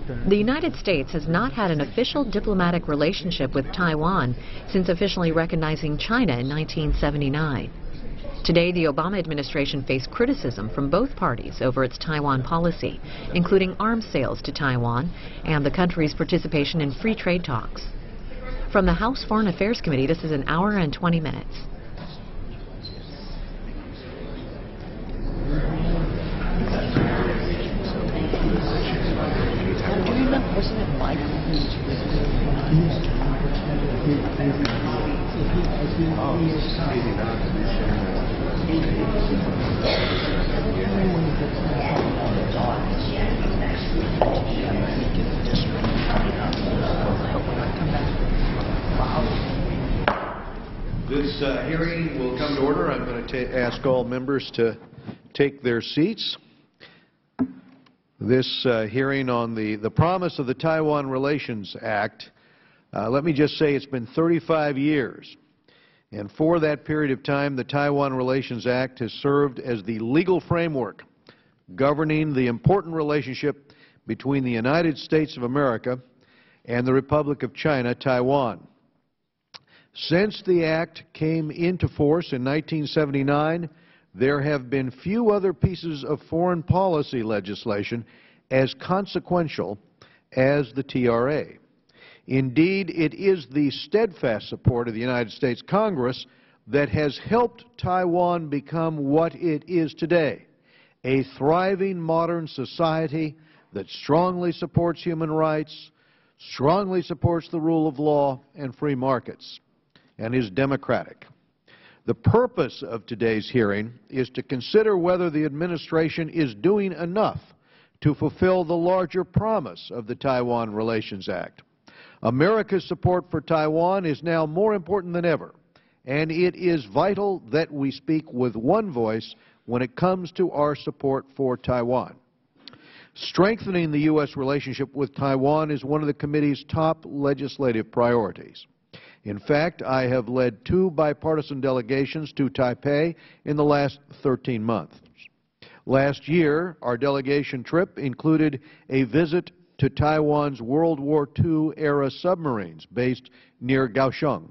The United States has not had an official diplomatic relationship with Taiwan since officially recognizing China in 1979. Today, the Obama administration faced criticism from both parties over its Taiwan policy, including arms sales to Taiwan and the country's participation in free trade talks. From the House Foreign Affairs Committee, this is an hour and 20 minutes. This hearing will come to order. I'm going to ask all members to take their seats. This hearing on the promise of the Taiwan Relations Act, let me just say it's been 35 years. And for that period of time, the Taiwan Relations Act has served as the legal framework governing the important relationship between the United States of America and the Republic of China, Taiwan. Since the Act came into force in 1979, there have been few other pieces of foreign policy legislation as consequential as the TRA. Indeed, it is the steadfast support of the United States Congress that has helped Taiwan become what it is today, a thriving modern society that strongly supports human rights, strongly supports the rule of law and free markets, and is democratic. The purpose of today's hearing is to consider whether the administration is doing enough to fulfill the larger promise of the Taiwan Relations Act. America's support for Taiwan is now more important than ever, and it is vital that we speak with one voice when it comes to our support for Taiwan. Strengthening the U.S. relationship with Taiwan is one of the committee's top legislative priorities. In fact, I have led 2 bipartisan delegations to Taipei in the last 13 months. Last year, our delegation trip included a visit to Taiwan's World War II-era submarines based near Kaohsiung.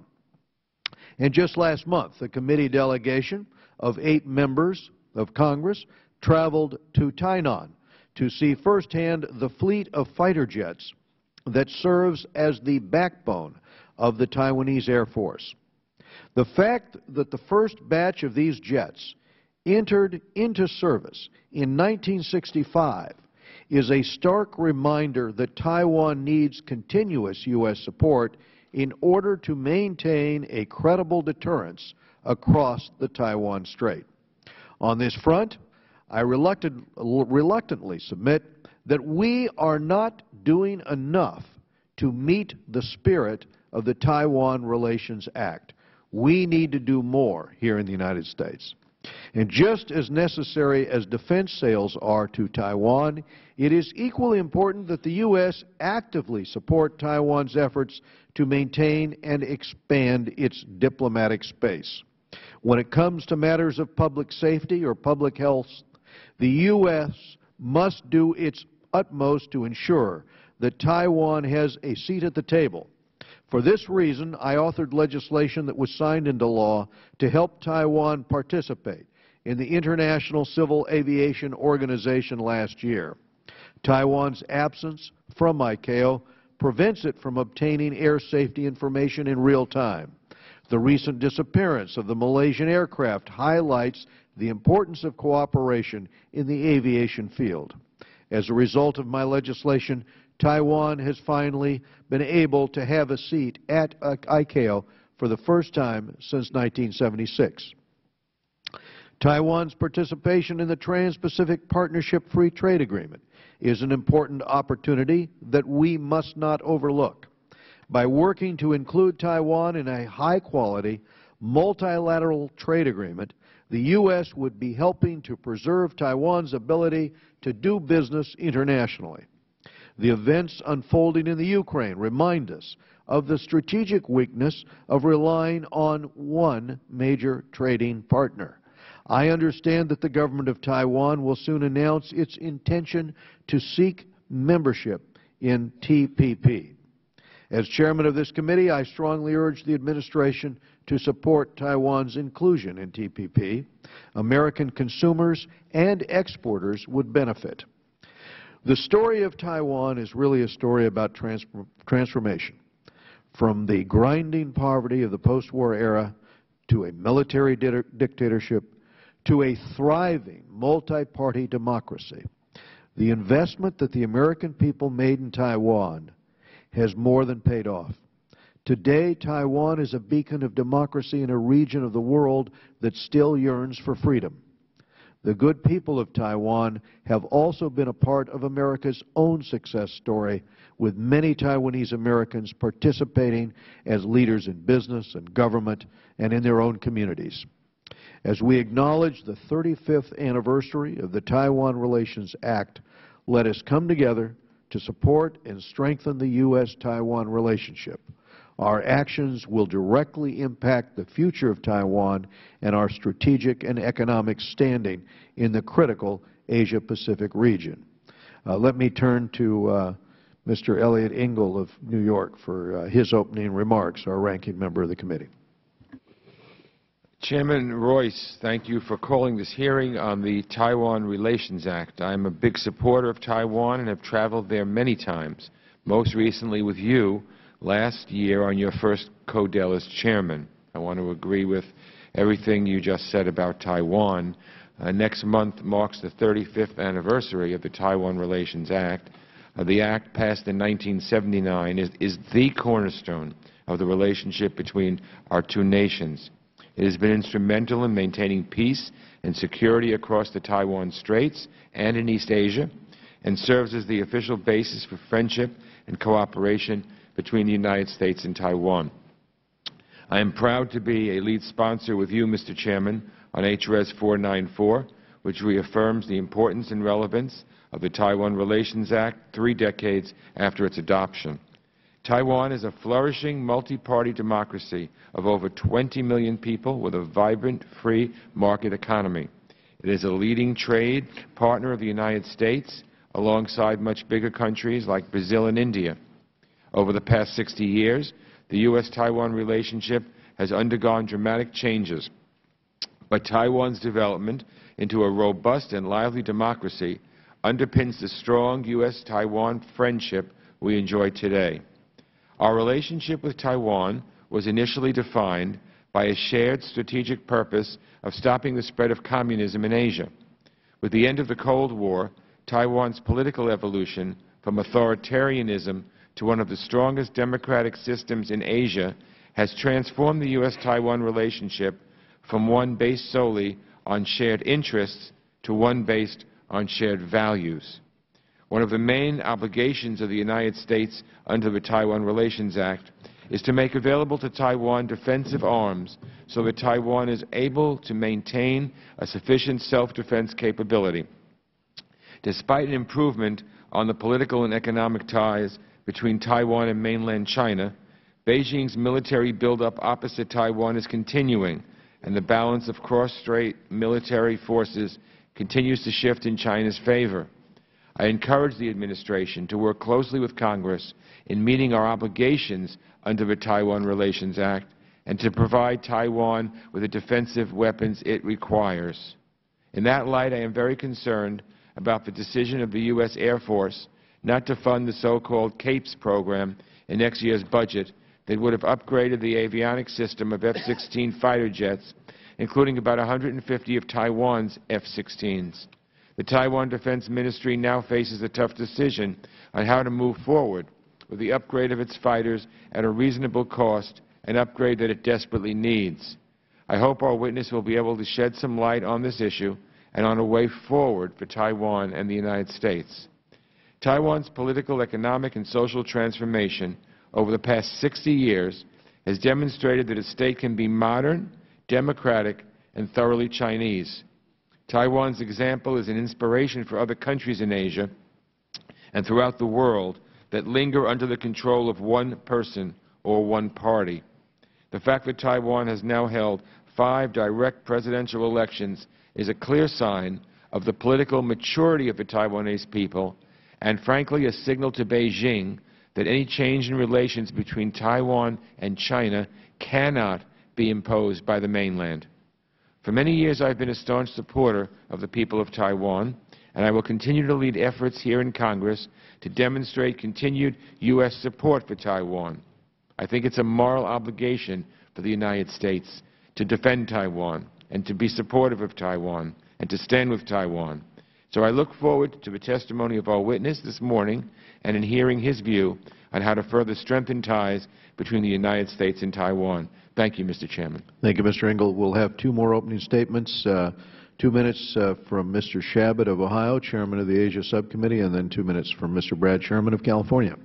And just last month, the committee delegation of 8 members of Congress traveled to Tainan to see firsthand the fleet of fighter jets that serves as the backbone of the Taiwanese Air Force. The fact that the first batch of these jets entered into service in 1965 is a stark reminder that Taiwan needs continuous U.S. support in order to maintain a credible deterrence across the Taiwan Strait. On this front, I reluctantly submit that we are not doing enough to meet the spirit of the Taiwan Relations Act. We need to do more here in the United States. And just as necessary as defense sales are to Taiwan, it is equally important that the U.S. actively support Taiwan's efforts to maintain and expand its diplomatic space. When it comes to matters of public safety or public health, the U.S. must do its utmost to ensure that Taiwan has a seat at the table. For this reason, I authored legislation that was signed into law to help Taiwan participate in the International Civil Aviation Organization last year. Taiwan's absence from ICAO prevents it from obtaining air safety information in real time. The recent disappearance of the Malaysian aircraft highlights the importance of cooperation in the aviation field. As a result of my legislation, Taiwan has finally been able to have a seat at ICAO for the first time since 1976. Taiwan's participation in the Trans-Pacific Partnership Free Trade Agreement is an important opportunity that we must not overlook. By working to include Taiwan in a high-quality, multilateral trade agreement, the U.S. would be helping to preserve Taiwan's ability to do business internationally. The events unfolding in the Ukraine remind us of the strategic weakness of relying on one major trading partner. I understand that the government of Taiwan will soon announce its intention to seek membership in TPP. As chairman of this committee, I strongly urge the administration to support Taiwan's inclusion in TPP. American consumers and exporters would benefit. The story of Taiwan is really a story about transformation, from the grinding poverty of the post-war era to a military dictatorship to a thriving multi-party democracy. The investment that the American people made in Taiwan has more than paid off. Today, Taiwan is a beacon of democracy in a region of the world that still yearns for freedom. The good people of Taiwan have also been a part of America's own success story, with many Taiwanese Americans participating as leaders in business and government and in their own communities. As we acknowledge the 35th anniversary of the Taiwan Relations Act, let us come together to support and strengthen the U.S. Taiwan relationship. Our actions will directly impact the future of Taiwan and our strategic and economic standing in the critical Asia-Pacific region. Let me turn to Mr. Eliot Engel of New York for his opening remarks, our ranking member of the committee. Chairman Royce, thank you for calling this hearing on the Taiwan Relations Act. I am a big supporter of Taiwan and have traveled there many times, most recently with you last year on your first CODEL as chairman. I want to agree with everything you just said about Taiwan. Next month marks the 35th anniversary of the Taiwan Relations Act. The act, passed in 1979, is the cornerstone of the relationship between our two nations. It has been instrumental in maintaining peace and security across the Taiwan Straits and in East Asia, and serves as the official basis for friendship and cooperation between the United States and Taiwan. I am proud to be a lead sponsor with you, Mr. Chairman, on HRS 494, which reaffirms the importance and relevance of the Taiwan Relations Act 3 decades after its adoption. Taiwan is a flourishing multi-party democracy of over 20 million people with a vibrant, free market economy. It is a leading trade partner of the United States, alongside much bigger countries like Brazil and India. Over the past 60 years, the U.S. Taiwan relationship has undergone dramatic changes, but Taiwan's development into a robust and lively democracy underpins the strong U.S. Taiwan friendship we enjoy today. Our relationship with Taiwan was initially defined by a shared strategic purpose of stopping the spread of communism in Asia. With the end of the Cold War, Taiwan's political evolution from authoritarianism to one of the strongest democratic systems in Asia has transformed the U.S.-Taiwan relationship from one based solely on shared interests to one based on shared values. One of the main obligations of the United States under the Taiwan Relations Act is to make available to Taiwan defensive arms so that Taiwan is able to maintain a sufficient self-defense capability. Despite an improvement on the political and economic ties between Taiwan and mainland China, Beijing's military buildup opposite Taiwan is continuing, and the balance of cross-strait military forces continues to shift in China's favor. I encourage the administration to work closely with Congress in meeting our obligations under the Taiwan Relations Act and to provide Taiwan with the defensive weapons it requires. In that light, I am very concerned about the decision of the U.S. Air Force not to fund the so-called CAPES program in next year's budget that would have upgraded the avionics system of F-16 fighter jets, including about 150 of Taiwan's F-16s. The Taiwan Defense Ministry now faces a tough decision on how to move forward with the upgrade of its fighters at a reasonable cost, an upgrade that it desperately needs. I hope our witness will be able to shed some light on this issue and on a way forward for Taiwan and the United States. Taiwan's political, economic, and social transformation over the past 60 years has demonstrated that a state can be modern, democratic, and thoroughly Chinese. Taiwan's example is an inspiration for other countries in Asia and throughout the world that linger under the control of one person or one party. The fact that Taiwan has now held 5 direct presidential elections is a clear sign of the political maturity of the Taiwanese people and frankly a signal to Beijing that any change in relations between Taiwan and China cannot be imposed by the mainland. For many years I've been a staunch supporter of the people of Taiwan, and I will continue to lead efforts here in Congress to demonstrate continued U.S. support for Taiwan. I think it's a moral obligation for the United States to defend Taiwan and to be supportive of Taiwan and to stand with Taiwan. So I look forward to the testimony of our witness this morning and in hearing his view on how to further strengthen ties between the United States and Taiwan. Thank you, Mr. Chairman. Thank you, Mr. Engel. We'll have two more opening statements. 2 minutes from Mr. Shabbat of Ohio, Chairman of the Asia Subcommittee, and then 2 minutes from Mr. Brad Sherman of California.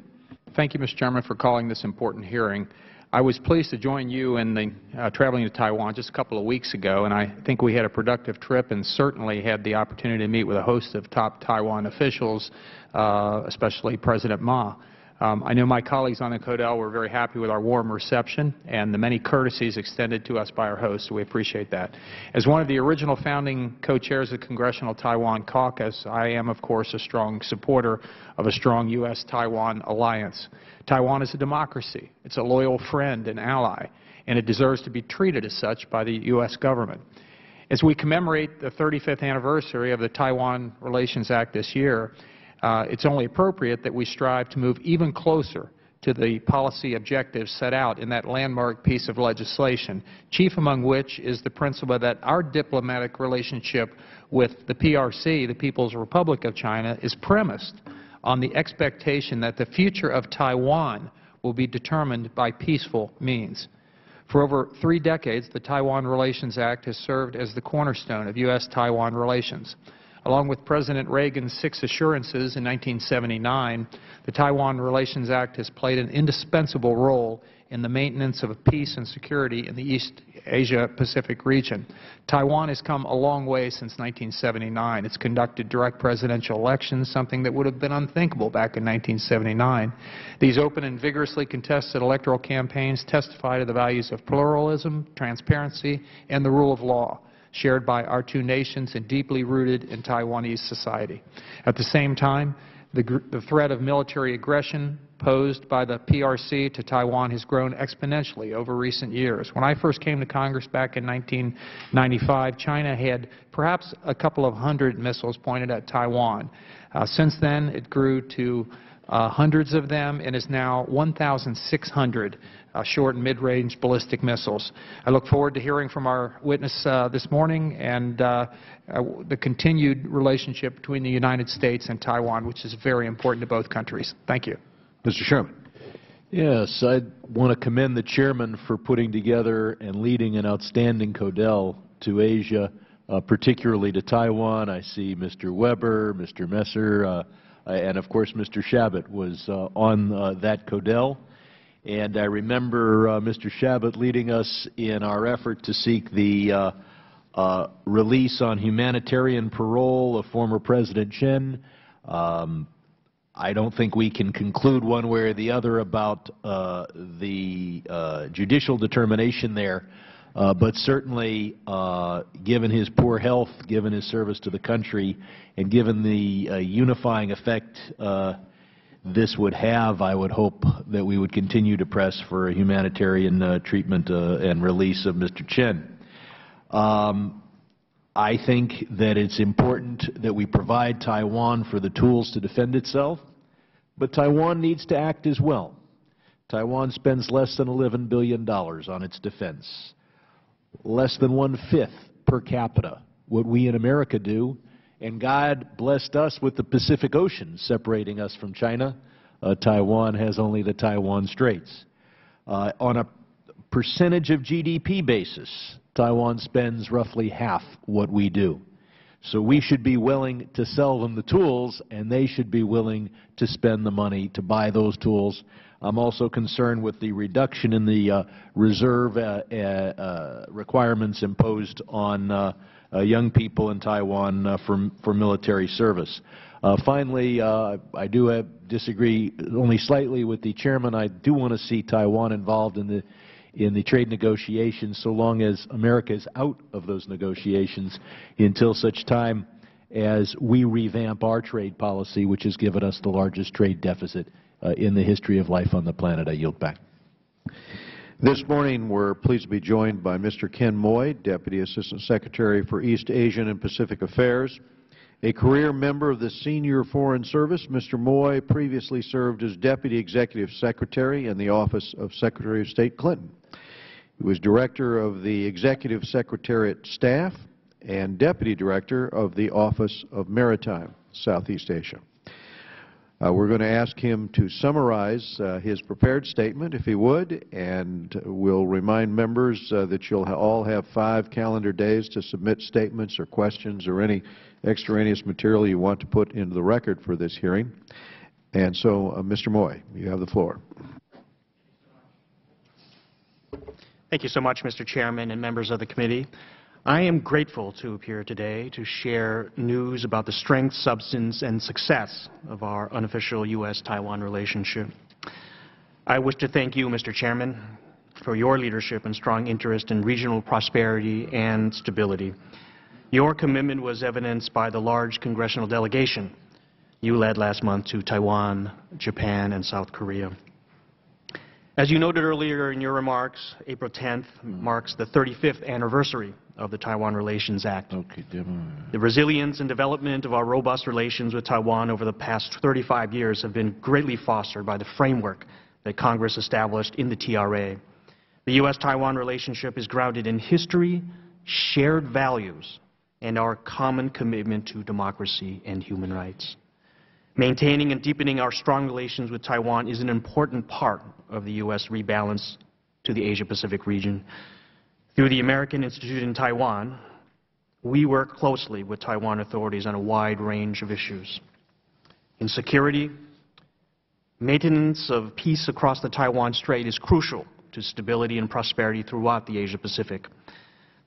Thank you, Mr. Chairman, for calling this important hearing. I was pleased to join you in the traveling to Taiwan just a couple of weeks ago, and I think we had a productive trip and certainly had the opportunity to meet with a host of top Taiwan officials, especially President Ma. I know my colleagues on the CODEL were very happy with our warm reception and the many courtesies extended to us by our hosts, so we appreciate that. As one of the original founding co-chairs of the Congressional Taiwan Caucus, I am, of course, a strong supporter of a strong U.S. Taiwan alliance. Taiwan is a democracy. It's a loyal friend and ally, and it deserves to be treated as such by the U.S. government. As we commemorate the 35th anniversary of the Taiwan Relations Act this year, it's only appropriate that we strive to move even closer to the policy objectives set out in that landmark piece of legislation, chief among which is the principle that our diplomatic relationship with the PRC, the People's Republic of China, is premised on the expectation that the future of Taiwan will be determined by peaceful means. For over 3 decades, the Taiwan Relations Act has served as the cornerstone of U.S. Taiwan relations. Along with President Reagan's 6 assurances in 1979, the Taiwan Relations Act has played an indispensable role in the maintenance of peace and security in the East Asia-Pacific region. Taiwan has come a long way since 1979. It's conducted direct presidential elections, something that would have been unthinkable back in 1979. These open and vigorously contested electoral campaigns testify to the values of pluralism, transparency, and the rule of law, shared by our two nations and deeply rooted in Taiwanese society. At the same time, the threat of military aggression posed by the PRC to Taiwan has grown exponentially over recent years. When I first came to Congress back in 1995, China had perhaps a couple of hundred missiles pointed at Taiwan. Since then, it grew to hundreds of them and is now 1,600 short and mid-range ballistic missiles. I look forward to hearing from our witness this morning and the continued relationship between the United States and Taiwan, which is very important to both countries. Thank you. Mr. Sherman. Yes, I want to commend the chairman for putting together and leading an outstanding CODEL to Asia, particularly to Taiwan. I see Mr. Weber, Mr. Messer, and of course Mr. Shabbat was on that CODEL. And I remember Mr. Shabbat leading us in our effort to seek the release on humanitarian parole of former President Chen. I don't think we can conclude one way or the other about the judicial determination there, but certainly given his poor health, given his service to the country, and given the unifying effect this would have, I would hope that we would continue to press for a humanitarian treatment and release of Mr. Chen. I think that it's important that we provide Taiwan for the tools to defend itself, but Taiwan needs to act as well. Taiwan spends less than $11 billion on its defense, less than 1/5 per capita what we in America do, and God blessed us with the Pacific Ocean separating us from China. Taiwan has only the Taiwan Straits. On a percentage of GDP basis, Taiwan spends roughly half what we do. So we should be willing to sell them the tools, and they should be willing to spend the money to buy those tools. I'm also concerned with the reduction in the reserve requirements imposed on young people in Taiwan for military service. Finally, I do disagree only slightly with the chairman. I do want to see Taiwan involved in the trade negotiations so long as America is out of those negotiations until such time as we revamp our trade policy, which has given us the largest trade deficit in the history of life on the planet. I yield back. This morning, we're pleased to be joined by Mr. Ken Moy, Deputy Assistant Secretary for East Asian and Pacific Affairs. A career member of the Senior Foreign Service, Mr. Moy previously served as Deputy Executive Secretary in the Office of Secretary of State Clinton. He was Director of the Executive Secretariat Staff and Deputy Director of the Office of Maritime, Southeast Asia. We're going to ask him to summarize his prepared statement, if he would, and we'll remind members that you'll all have 5 calendar days to submit statements or questions or any extraneous material you want to put into the record for this hearing. And so, Mr. Moy, you have the floor. Thank you so much, Mr. Chairman and members of the committee. I am grateful to appear today to share news about the strength, substance, and success of our unofficial U.S. Taiwan relationship. I wish to thank you, Mr. Chairman, for your leadership and strong interest in regional prosperity and stability. Your commitment was evidenced by the large congressional delegation you led last month to Taiwan, Japan, and South Korea. As you noted earlier in your remarks, April 10th marks the 35th anniversary of the Taiwan Relations Act. The resilience and development of our robust relations with Taiwan over the past 35 years have been greatly fostered by the framework that Congress established in the TRA. The U.S. Taiwan relationship is grounded in history, shared values, and our common commitment to democracy and human rights. Maintaining and deepening our strong relations with Taiwan is an important part of the U.S. rebalance to the Asia-Pacific region. Through the American Institute in Taiwan, we work closely with Taiwan authorities on a wide range of issues. In security, maintenance of peace across the Taiwan Strait is crucial to stability and prosperity throughout the Asia-Pacific.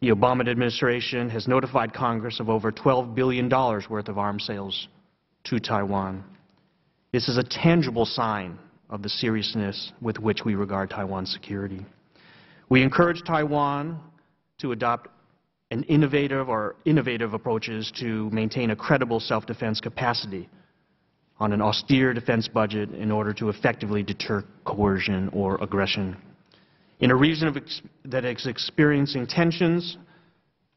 The Obama administration has notified Congress of over $12 billion worth of arms sales to Taiwan. This is a tangible sign of the seriousness with which we regard Taiwan's security. We encourage Taiwan to adopt innovative approaches to maintain a credible self-defense capacity on an austere defense budget in order to effectively deter coercion or aggression. In a region that is experiencing tensions,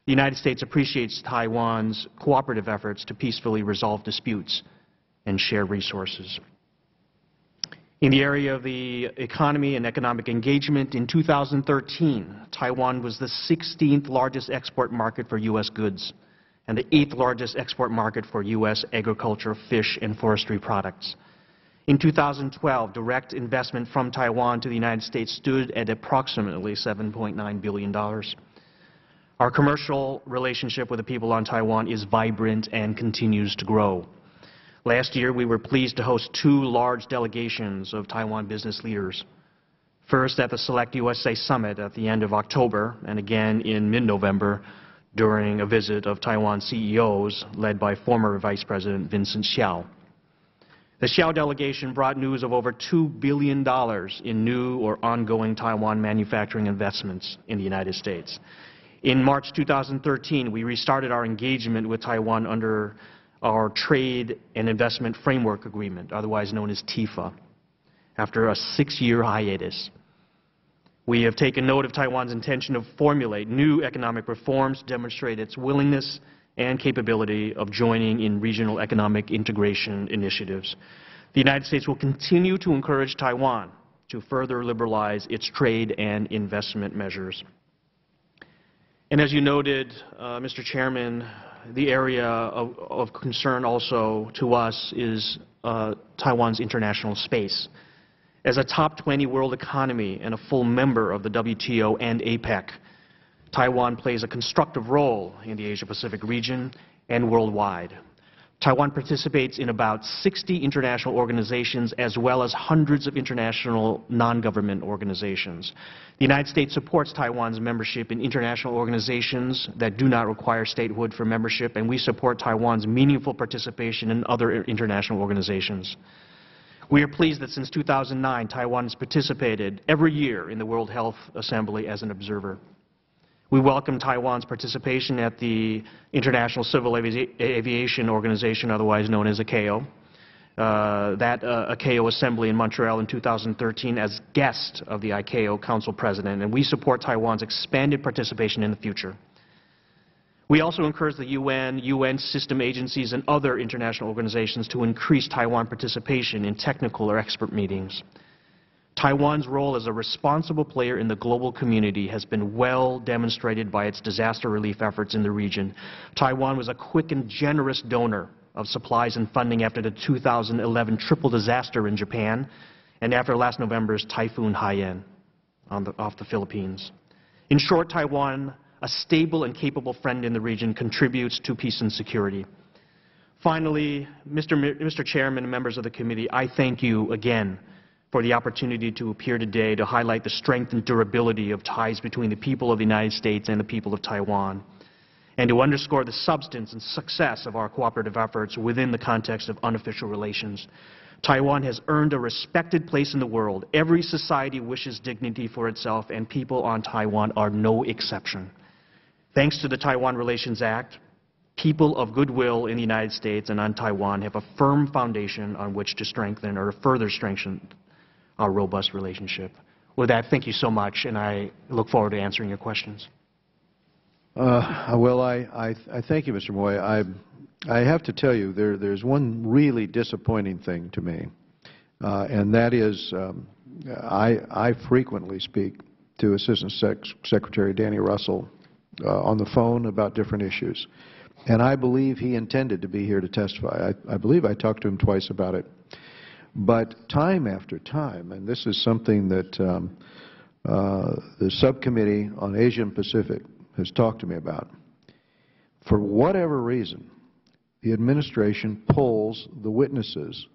the United States appreciates Taiwan's cooperative efforts to peacefully resolve disputes and share resources. In the area of the economy and economic engagement, in 2013, Taiwan was the 16th largest export market for U.S. goods and the 8th largest export market for U.S. agriculture, fish, and forestry products. In 2012, direct investment from Taiwan to the United States stood at approximately $7.9 billion. Our commercial relationship with the people on Taiwan is vibrant and continues to grow. Last year, we were pleased to host 2 large delegations of Taiwan business leaders. First at the Select USA Summit at the end of October, and again in mid-November during a visit of Taiwan CEOs led by former Vice President Vincent Hsiao. The Hsiao delegation brought news of over $2 billion in new or ongoing Taiwan manufacturing investments in the United States. In March 2013, we restarted our engagement with Taiwan under our Trade and Investment Framework Agreement, otherwise known as TIFA, after a 6-year hiatus. We have taken note of Taiwan's intention to formulate new economic reforms to demonstrate its willingness and capability of joining in regional economic integration initiatives. The United States will continue to encourage Taiwan to further liberalize its trade and investment measures. And as you noted, Mr. Chairman, the area of concern also to us is Taiwan's international space. As a top 20 world economy and a full member of the WTO and APEC, Taiwan plays a constructive role in the Asia-Pacific region and worldwide. Taiwan participates in about 60 international organizations as well as hundreds of international non-government organizations. The United States supports Taiwan's membership in international organizations that do not require statehood for membership, and we support Taiwan's meaningful participation in other international organizations. We are pleased that since 2009, Taiwan has participated every year in the World Health Assembly as an observer. We welcome Taiwan's participation at the International Civil Aviation Organization, otherwise known as ICAO, that ICAO assembly in Montreal in 2013 as guest of the ICAO Council President, and we support Taiwan's expanded participation in the future. We also encourage the UN system agencies, and other international organizations to increase Taiwan participation in technical or expert meetings. Taiwan's role as a responsible player in the global community has been well demonstrated by its disaster relief efforts in the region. Taiwan was a quick and generous donor of supplies and funding after the 2011 triple disaster in Japan and after last November's Typhoon Haiyan off the Philippines. In short, Taiwan, a stable and capable friend in the region, contributes to peace and security. Finally, Mr. Chairman and members of the committee, I thank you again for the opportunity to appear today to highlight the strength and durability of ties between the people of the United States and the people of Taiwan, and to underscore the substance and success of our cooperative efforts within the context of unofficial relations. Taiwan has earned a respected place in the world. Every society wishes dignity for itself, and people on Taiwan are no exception. Thanks to the Taiwan Relations Act, people of goodwill in the United States and on Taiwan have a firm foundation on which to strengthen or further strengthen our robust relationship. With that, thank you so much, and I look forward to answering your questions. Well, I thank you, Mr. Moy. I have to tell you, there's one really disappointing thing to me, and that is I frequently speak to Assistant Secretary Danny Russell on the phone about different issues, and I believe he intended to be here to testify. I believe I talked to him twice about it. But time after time, and this is something that the Subcommittee on Asia and Pacific has talked to me about, for whatever reason, the administration pulls the witnesses.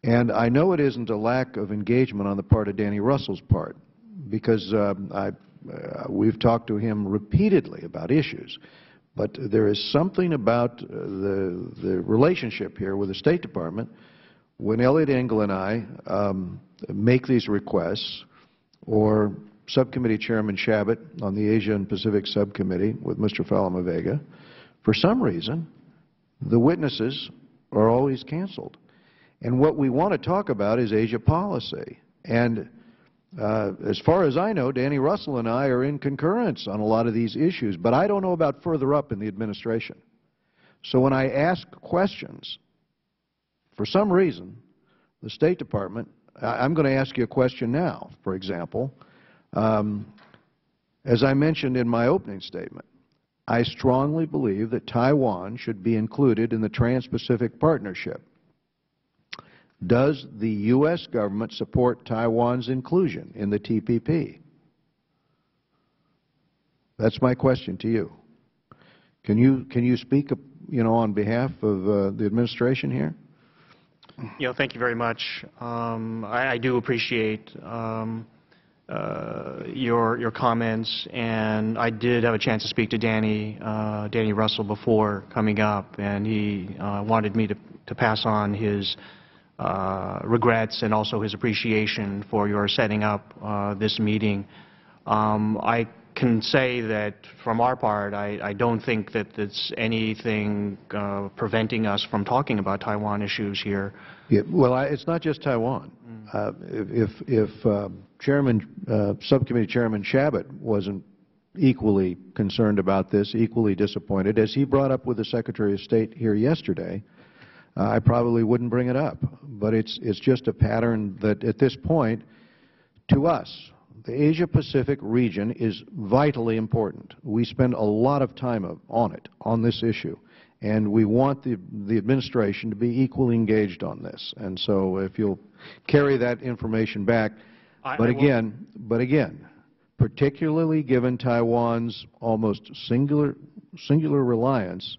And I know it isn't a lack of engagement on the part of Danny Russell's part, because we've talked to him repeatedly about issues. But there is something about the relationship here with the State Department. When Eliot Engel and I make these requests, or Subcommittee Chairman Shabbat on the Asia and Pacific Subcommittee with Mr. Falamavega, for some reason, the witnesses are always canceled. And what we want to talk about is Asia policy. And as far as I know, Danny Russell and I are in concurrence on a lot of these issues, but I don't know about further up in the administration. So when I ask questions, for some reason, the State Department, I'm going to ask you a question now, for example. As I mentioned in my opening statement, I strongly believe that Taiwan should be included in the Trans-Pacific Partnership. Does the U.S. government support Taiwan's inclusion in the TPP? That's my question to you. Can you speak, on behalf of the administration here? Thank you very much. I do appreciate your comments, and I did have a chance to speak to Danny Russell before coming up, and he wanted me to pass on his regrets and also his appreciation for your setting up this meeting. I can say that from our part, I don't think that there's anything preventing us from talking about Taiwan issues here. Yeah, well, it's not just Taiwan. If Subcommittee Chairman Shabbat wasn't equally concerned about this, equally disappointed, as he brought up with the Secretary of State here yesterday, I probably wouldn't bring it up. But it's just a pattern that at this point, to us, the Asia-Pacific region is vitally important. We spend a lot of time on this issue, and we want the administration to be equally engaged on this. And so if you'll carry that information back, but again, particularly given Taiwan's almost singular reliance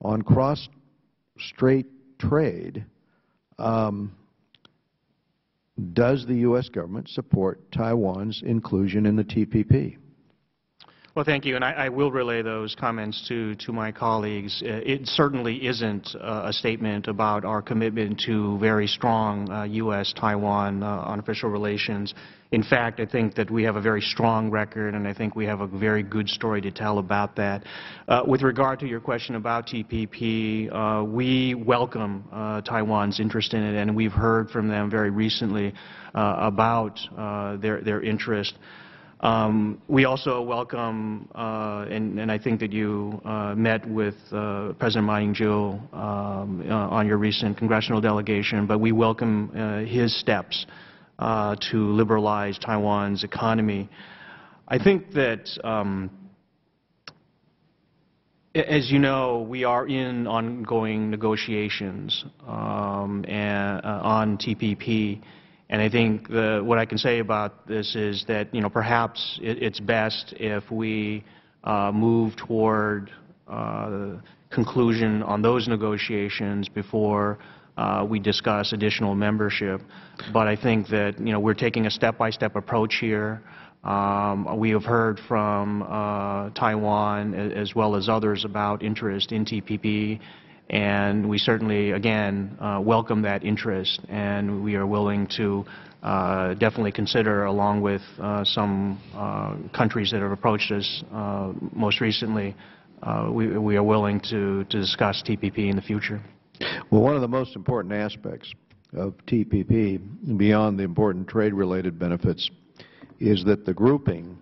on cross-strait trade, does the U.S. government support Taiwan's inclusion in the TPP? Well, thank you, and I will relay those comments to my colleagues. It certainly isn't a statement about our commitment to very strong U.S. Taiwan unofficial relations. In fact, I think that we have a very strong record, and I think we have a very good story to tell about that. With regard to your question about TPP, we welcome Taiwan's interest in it, and we've heard from them very recently about their interest. We also welcome, and I think that you met with President Ma Ying-jeou on your recent congressional delegation, but we welcome his steps to liberalize Taiwan's economy. I think that, as you know, we are in ongoing negotiations on TPP. And I think what I can say about this is that, perhaps it's best if we move toward conclusion on those negotiations before we discuss additional membership. But I think that, we're taking a step-by-step approach here. We have heard from Taiwan as well as others about interest in TPP. And we certainly, again, welcome that interest, and we are willing to definitely consider, along with some countries that have approached us most recently, we are willing to discuss TPP in the future. Well, one of the most important aspects of TPP, beyond the important trade-related benefits, is that the grouping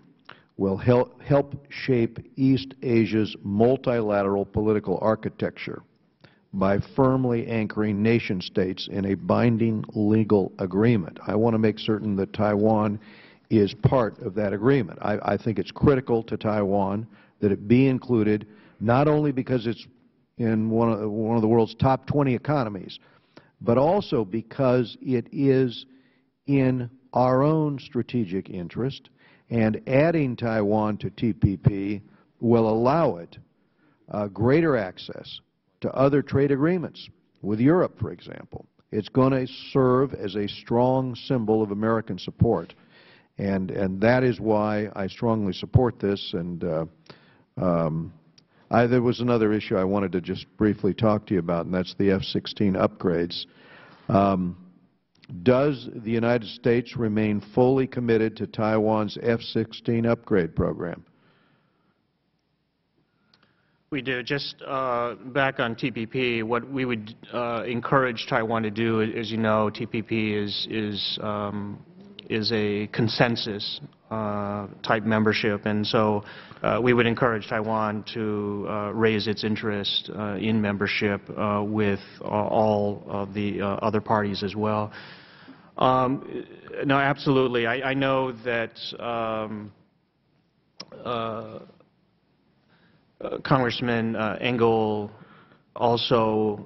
will help shape East Asia's multilateral political architecture by firmly anchoring nation-states in a binding legal agreement. I want to make certain that Taiwan is part of that agreement. I think it's critical to Taiwan that it be included, not only because it's in one of the world's top 20 economies, but also because it is in our own strategic interest, and adding Taiwan to TPP will allow it greater access to other trade agreements with Europe, for example. It's going to serve as a strong symbol of American support, and that is why I strongly support this. And there was another issue I wanted to just briefly talk to you about, and that's the F-16 upgrades. Does the United States remain fully committed to Taiwan's F-16 upgrade program? We do. Just back on TPP, what we would encourage Taiwan to do, as you know, TPP is a consensus type membership, and so we would encourage Taiwan to raise its interest in membership with all of the other parties as well. No, absolutely. I know that Congressman Engel also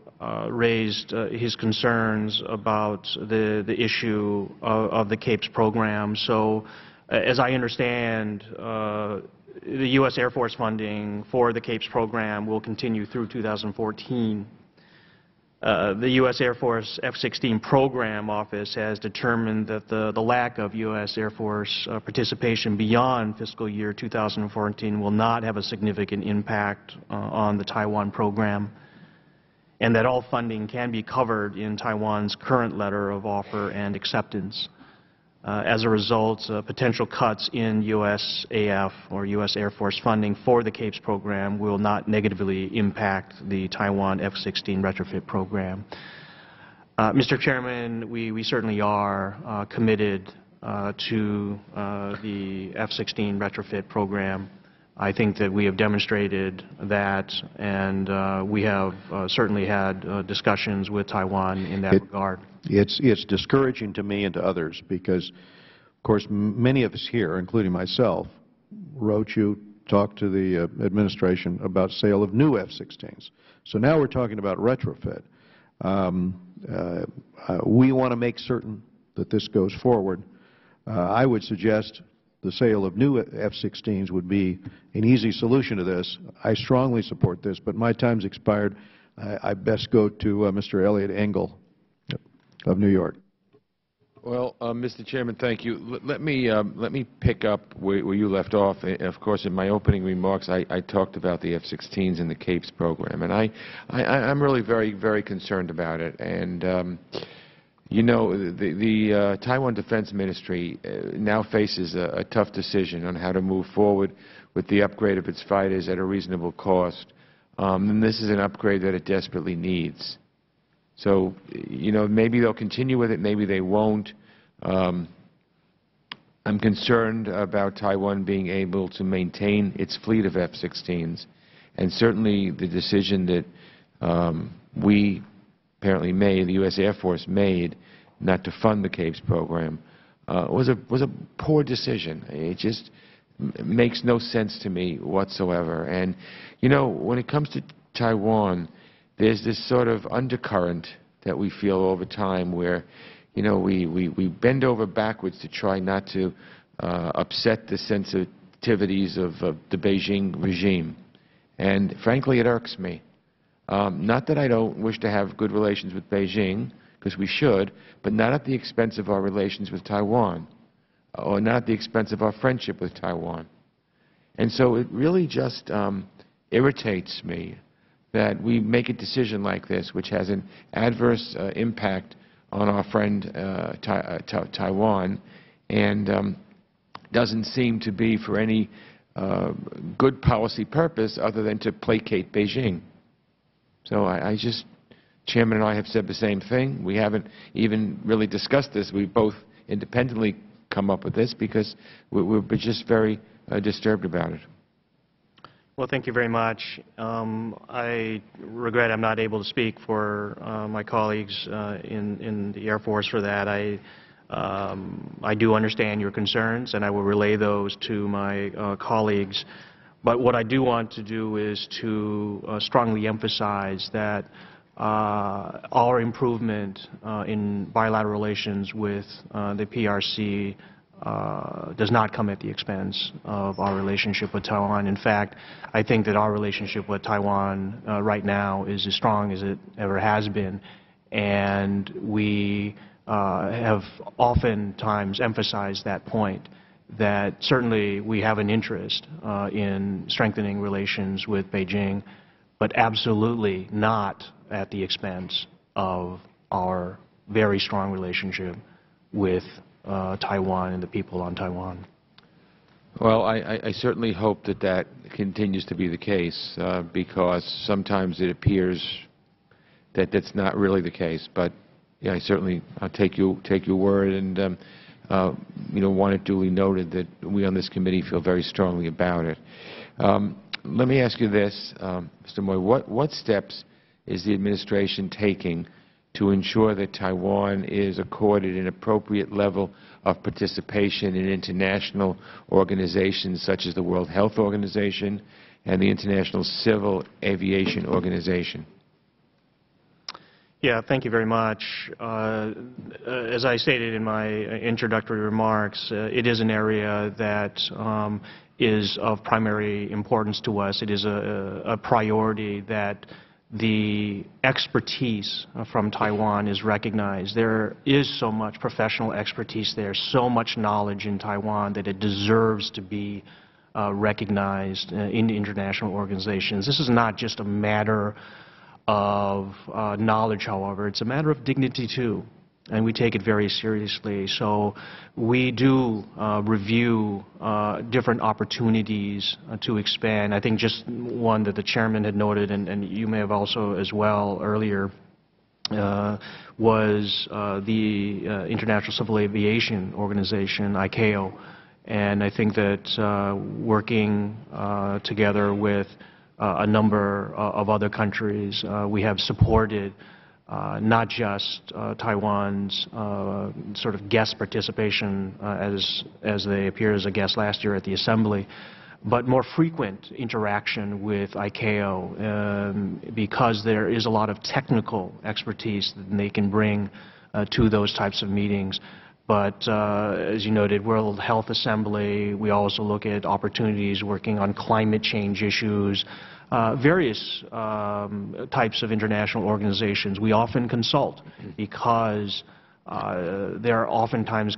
raised his concerns about the issue of the CAPES program. So, as I understand, the U.S. Air Force funding for the CAPES program will continue through 2014. The U.S. Air Force F-16 Program Office has determined that the lack of U.S. Air Force participation beyond fiscal year 2014 will not have a significant impact on the Taiwan program, and that all funding can be covered in Taiwan's current letter of offer and acceptance. As a result, potential cuts in USAF or U.S. Air Force funding for the CAPES program will not negatively impact the Taiwan F-16 retrofit program. Mr. Chairman, we certainly are committed to the F-16 retrofit program. I think that we have demonstrated that, and we have certainly had discussions with Taiwan in that regard. It's discouraging to me and to others because, of course, many of us here, including myself, wrote you, talked to the administration about sale of new F-16s. So now we're talking about retrofit. We want to make certain that this goes forward. I would suggest the sale of new F-16s would be an easy solution to this. I strongly support this, but my time's expired. I best go to Mr. Eliot Engel of New York. Well, Mr. Chairman, thank you. Let me pick up where you left off. Of course, in my opening remarks, I talked about the F-16s and the CAPES program, and I'm really very concerned about it. And you know, the Taiwan Defense Ministry now faces a tough decision on how to move forward with the upgrade of its fighters at a reasonable cost. And this is an upgrade that it desperately needs. So, you know, maybe they'll continue with it, maybe they won't. I'm concerned about Taiwan being able to maintain its fleet of F-16s, and certainly the decision that we apparently made, the U.S. Air Force made, not to fund the CAPES program, was a poor decision. It just makes no sense to me whatsoever. And, you know, when it comes to Taiwan, there's this sort of undercurrent that we feel over time where, you know, we bend over backwards to try not to upset the sensitivities of the Beijing regime. And frankly, it irks me. Not that I don't wish to have good relations with Beijing, because we should, but not at the expense of our relations with Taiwan, or not at the expense of our friendship with Taiwan. And so it really just irritates me that we make a decision like this, which has an adverse impact on our friend Taiwan, and doesn't seem to be for any good policy purpose other than to placate Beijing. So I just, Chairman and I have said the same thing. We haven't even really discussed this. We both independently come up with this because we're just very disturbed about it. Well, thank you very much. I regret I'm not able to speak for my colleagues in the Air Force for that. I do understand your concerns, and I will relay those to my colleagues. But what I do want to do is to strongly emphasize that our improvement in bilateral relations with the PRC does not come at the expense of our relationship with Taiwan. In fact, I think that our relationship with Taiwan right now is as strong as it ever has been, and we have oftentimes emphasized that point, that certainly we have an interest in strengthening relations with Beijing, but absolutely not at the expense of our very strong relationship with Taiwan and the people on Taiwan. Well, I certainly hope that that continues to be the case, because sometimes it appears that that's not really the case. But yeah, I'll take your word, and you know, want it duly noted that we on this committee feel very strongly about it. Let me ask you this, Mr. Moy: what steps is the administration taking to ensure that Taiwan is accorded an appropriate level of participation in international organizations such as the World Health Organization and the International Civil Aviation Organization? Yeah, thank you very much. As I stated in my introductory remarks, it is an area that is of primary importance to us. It is a priority that the expertise from Taiwan is recognized. There is so much professional expertise there, so much knowledge in Taiwan that it deserves to be recognized in international organizations. This is not just a matter of knowledge, however. It's a matter of dignity, too, and we take it very seriously. So we do review different opportunities to expand. I think just one that the chairman had noted, and you may have also as well earlier, was the International Civil Aviation Organization, ICAO. And I think that working together with a number of other countries, we have supported not just Taiwan's sort of guest participation as they appeared as a guest last year at the Assembly, but more frequent interaction with ICAO, because there is a lot of technical expertise that they can bring to those types of meetings. But as you noted, World Health Assembly, we also look at opportunities working on climate change issues, various types of international organizations. We often consult because there oftentimes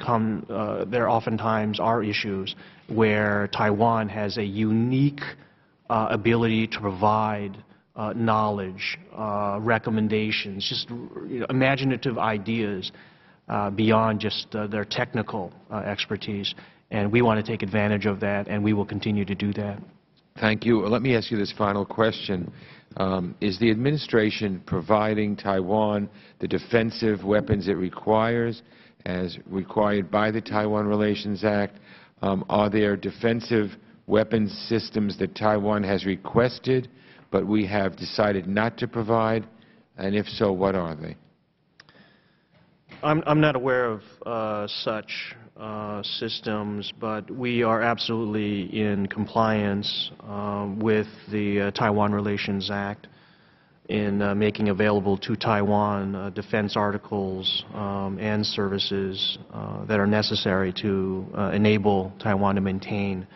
are issues where Taiwan has a unique ability to provide knowledge, recommendations, just imaginative ideas beyond just their technical expertise. And we want to take advantage of that, and we will continue to do that. Thank you. Let me ask you this final question. Is the administration providing Taiwan the defensive weapons it requires, as required by the Taiwan Relations Act? Are there defensive weapons systems that Taiwan has requested, but we have decided not to provide? And if so, what are they? I'm not aware of such systems, but we are absolutely in compliance with the Taiwan Relations Act in making available to Taiwan defense articles and services that are necessary to enable Taiwan to maintain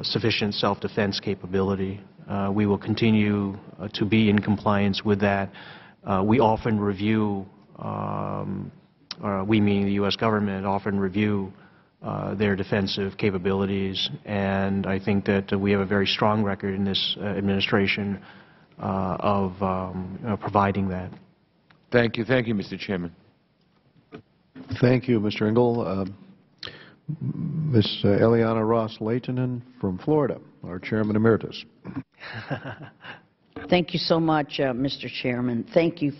sufficient self-defense capability. We will continue to be in compliance with that. We often review we meaning the U.S. government, often review their defensive capabilities, and I think that we have a very strong record in this administration of providing that. Thank you. Thank you, Mr. Chairman. Thank you, Mr. Engel. Ms. Ileana Ros-Lehtinen from Florida, our Chairman Emeritus. Thank you so much, Mr. Chairman. Thank you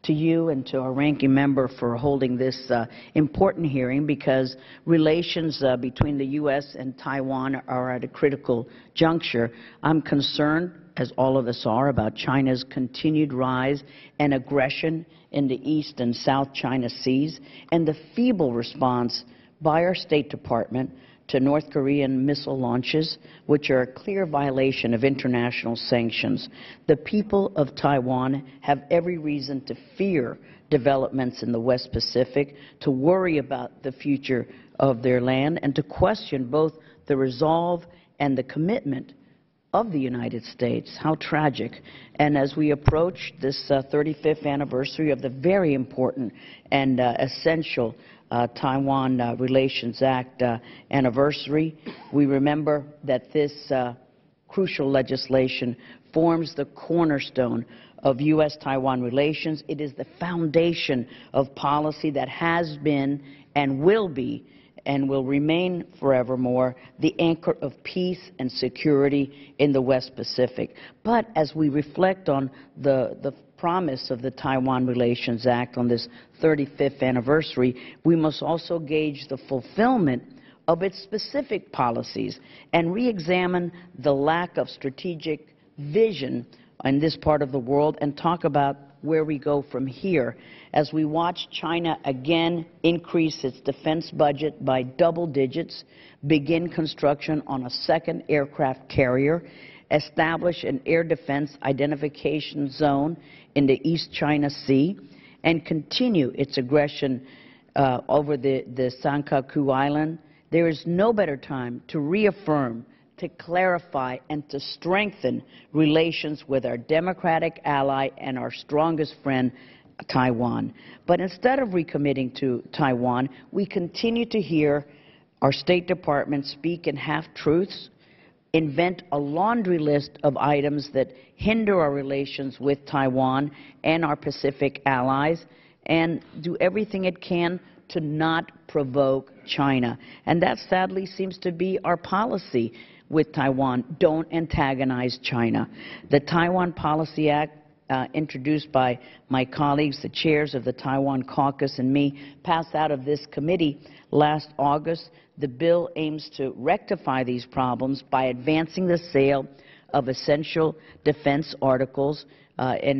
to you and to our ranking member for holding this important hearing, because relations between the U.S. and Taiwan are at a critical juncture. I'm concerned, as all of us are, about China's continued rise and aggression in the East and South China Seas, and the feeble response by our State Department to North Korean missile launches, which are a clear violation of international sanctions. The people of Taiwan have every reason to fear developments in the West Pacific, to worry about the future of their land, and to question both the resolve and the commitment of the United States. How tragic. And as we approach this 35th anniversary of the very important and essential Taiwan Relations Act anniversary, we remember that this crucial legislation forms the cornerstone of U.S. Taiwan relations. It is the foundation of policy that has been and will be and will remain forevermore the anchor of peace and security in the West Pacific. But as we reflect on the promise of the Taiwan Relations Act on this 35th anniversary, we must also gauge the fulfillment of its specific policies and re-examine the lack of strategic vision in this part of the world, and talk about where we go from here as we watch China again increase its defense budget by double digits, begin construction on a second aircraft carrier, establish an air defense identification zone in the East China Sea, and continue its aggression over the Senkaku Island. There is no better time to reaffirm, to clarify, and to strengthen relations with our democratic ally and our strongest friend, Taiwan. But instead of recommitting to Taiwan, we continue to hear our State Department speak in half-truths, invent a laundry list of items that hinder our relations with Taiwan and our Pacific allies, and do everything it can to not provoke China. And that sadly seems to be our policy with Taiwan. Don't antagonize China. The Taiwan Policy Act, introduced by my colleagues, the chairs of the Taiwan Caucus and me, passed out of this committee last August. The bill aims to rectify these problems by advancing the sale of essential defense articles. I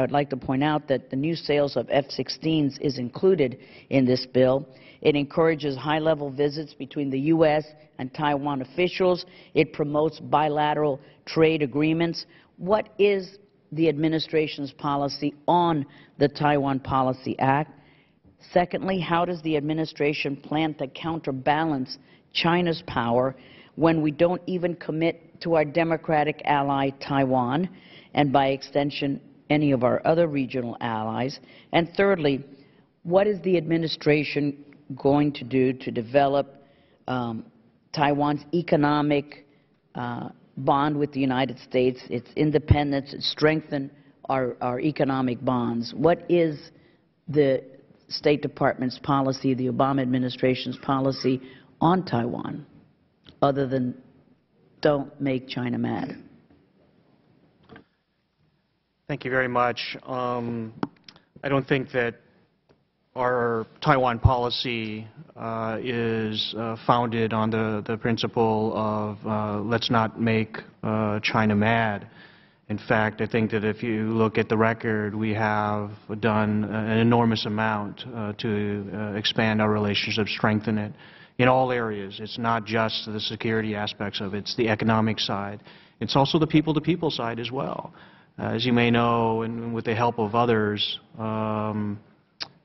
would like to point out that the new sales of F-16s is included in this bill. It encourages high-level visits between the U.S. and Taiwan officials. It promotes bilateral trade agreements. What is the administration's policy on the Taiwan Policy Act? Secondly, how does the administration plan to counterbalance China's power when we don't even commit to our democratic ally, Taiwan, and by extension, any of our other regional allies? And thirdly, what is the administration going to do to develop Taiwan's economic bond with the United States, its independence, strengthen our economic bonds? What is the State Department's policy, the Obama administration's policy on Taiwan, other than don't make China mad? Thank you very much. I don't think that our Taiwan policy is founded on the principle of let's not make China mad. In fact, I think that if you look at the record, we have done an enormous amount to expand our relationship, strengthen it in all areas. It's not just the security aspects of it, it's the economic side. It's also the people-to-people side as well. As you may know, and with the help of others,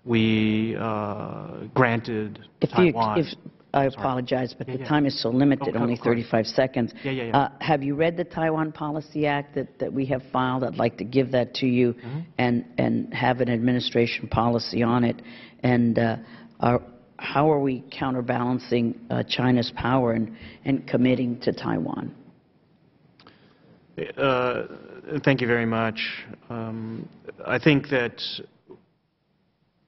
we granted Taiwan. I apologize, but the time is so limited, only 35 seconds. Have you read the Taiwan Policy Act that we have filed? I'd like to give that to you and have an administration policy on it. And how are we counterbalancing China's power and committing to Taiwan? Thank you very much. I think that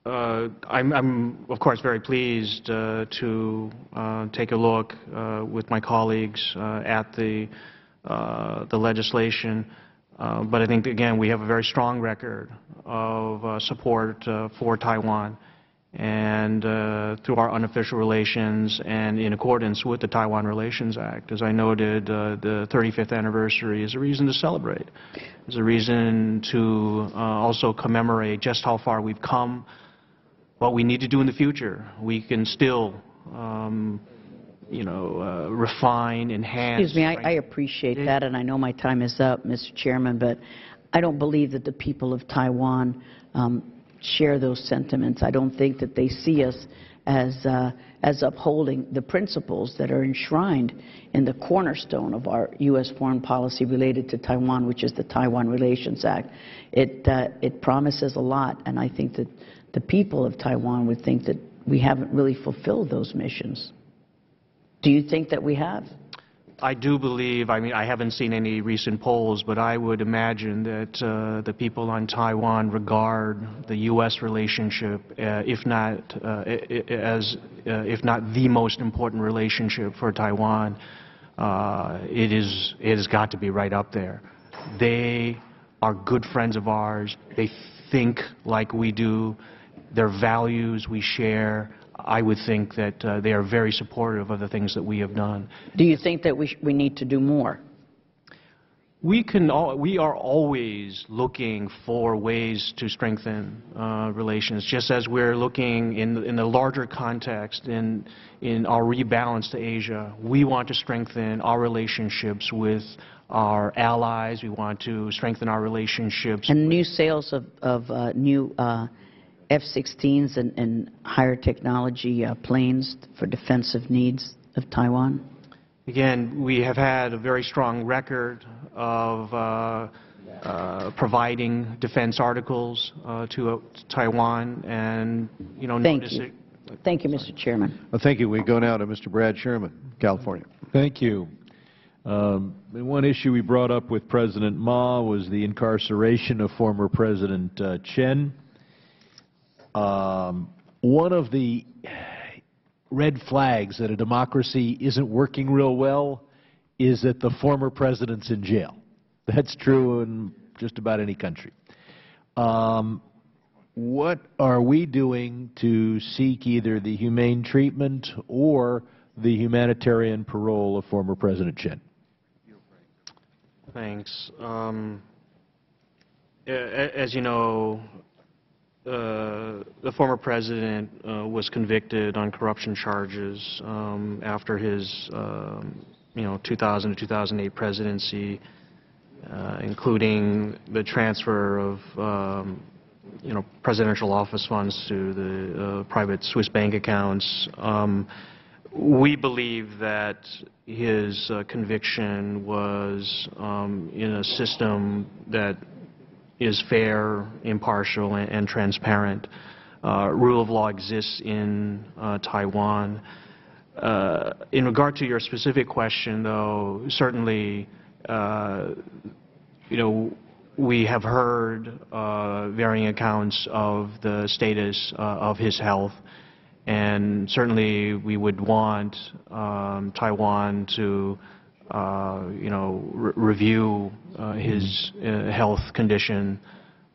I'm, of course, very pleased to take a look with my colleagues at the legislation. But I think, again, we have a very strong record of support for Taiwan. And through our unofficial relations and in accordance with the Taiwan Relations Act. As I noted, the 35th anniversary is a reason to celebrate. It's a reason to also commemorate just how far we've come, what we need to do in the future. We can still, refine, enhance. Excuse me, I appreciate that, and I know my time is up, Mr. Chairman, but I don't believe that the people of Taiwan share those sentiments. I don't think that they see us as upholding the principles that are enshrined in the cornerstone of our U.S. foreign policy related to Taiwan, which is the Taiwan Relations Act. It promises a lot, and I think that the people of Taiwan would think that we haven't really fulfilled those missions. Do you think that we have? I do believe, I haven't seen any recent polls, but I would imagine that the people on Taiwan regard the U.S. relationship, if not the most important relationship for Taiwan. It has got to be right up there. They are good friends of ours. They think like we do. Their values we share. I would think that they are very supportive of the things that we have done. Do you think that we need to do more? We are always looking for ways to strengthen relations, just as we're looking in the larger context in our rebalance to Asia. We want to strengthen our relationships with our allies. We want to strengthen our relationships. And new sales of new F-16s and higher technology planes for defensive needs of Taiwan? Again, we have had a very strong record of providing defense articles to Taiwan, and Thank you, Mr. Chairman. Well, thank you. We go now to Mr. Brad Sherman, California. Thank you. One issue we brought up with President Ma was the incarceration of former President Chen. One of the red flags that a democracy isn't working real well is that the former president's in jail. That's true in just about any country. What are we doing to seek either the humane treatment or the humanitarian parole of former President Chen? Thanks. As you know, the former president was convicted on corruption charges after his 2000 to 2008 presidency, including the transfer of presidential office funds to the private Swiss bank accounts. We believe that his conviction was in a system that is fair, impartial, and transparent. Rule of law exists in Taiwan. In regard to your specific question, though, certainly, we have heard varying accounts of the status of his health, and certainly we would want Taiwan to, review his health condition.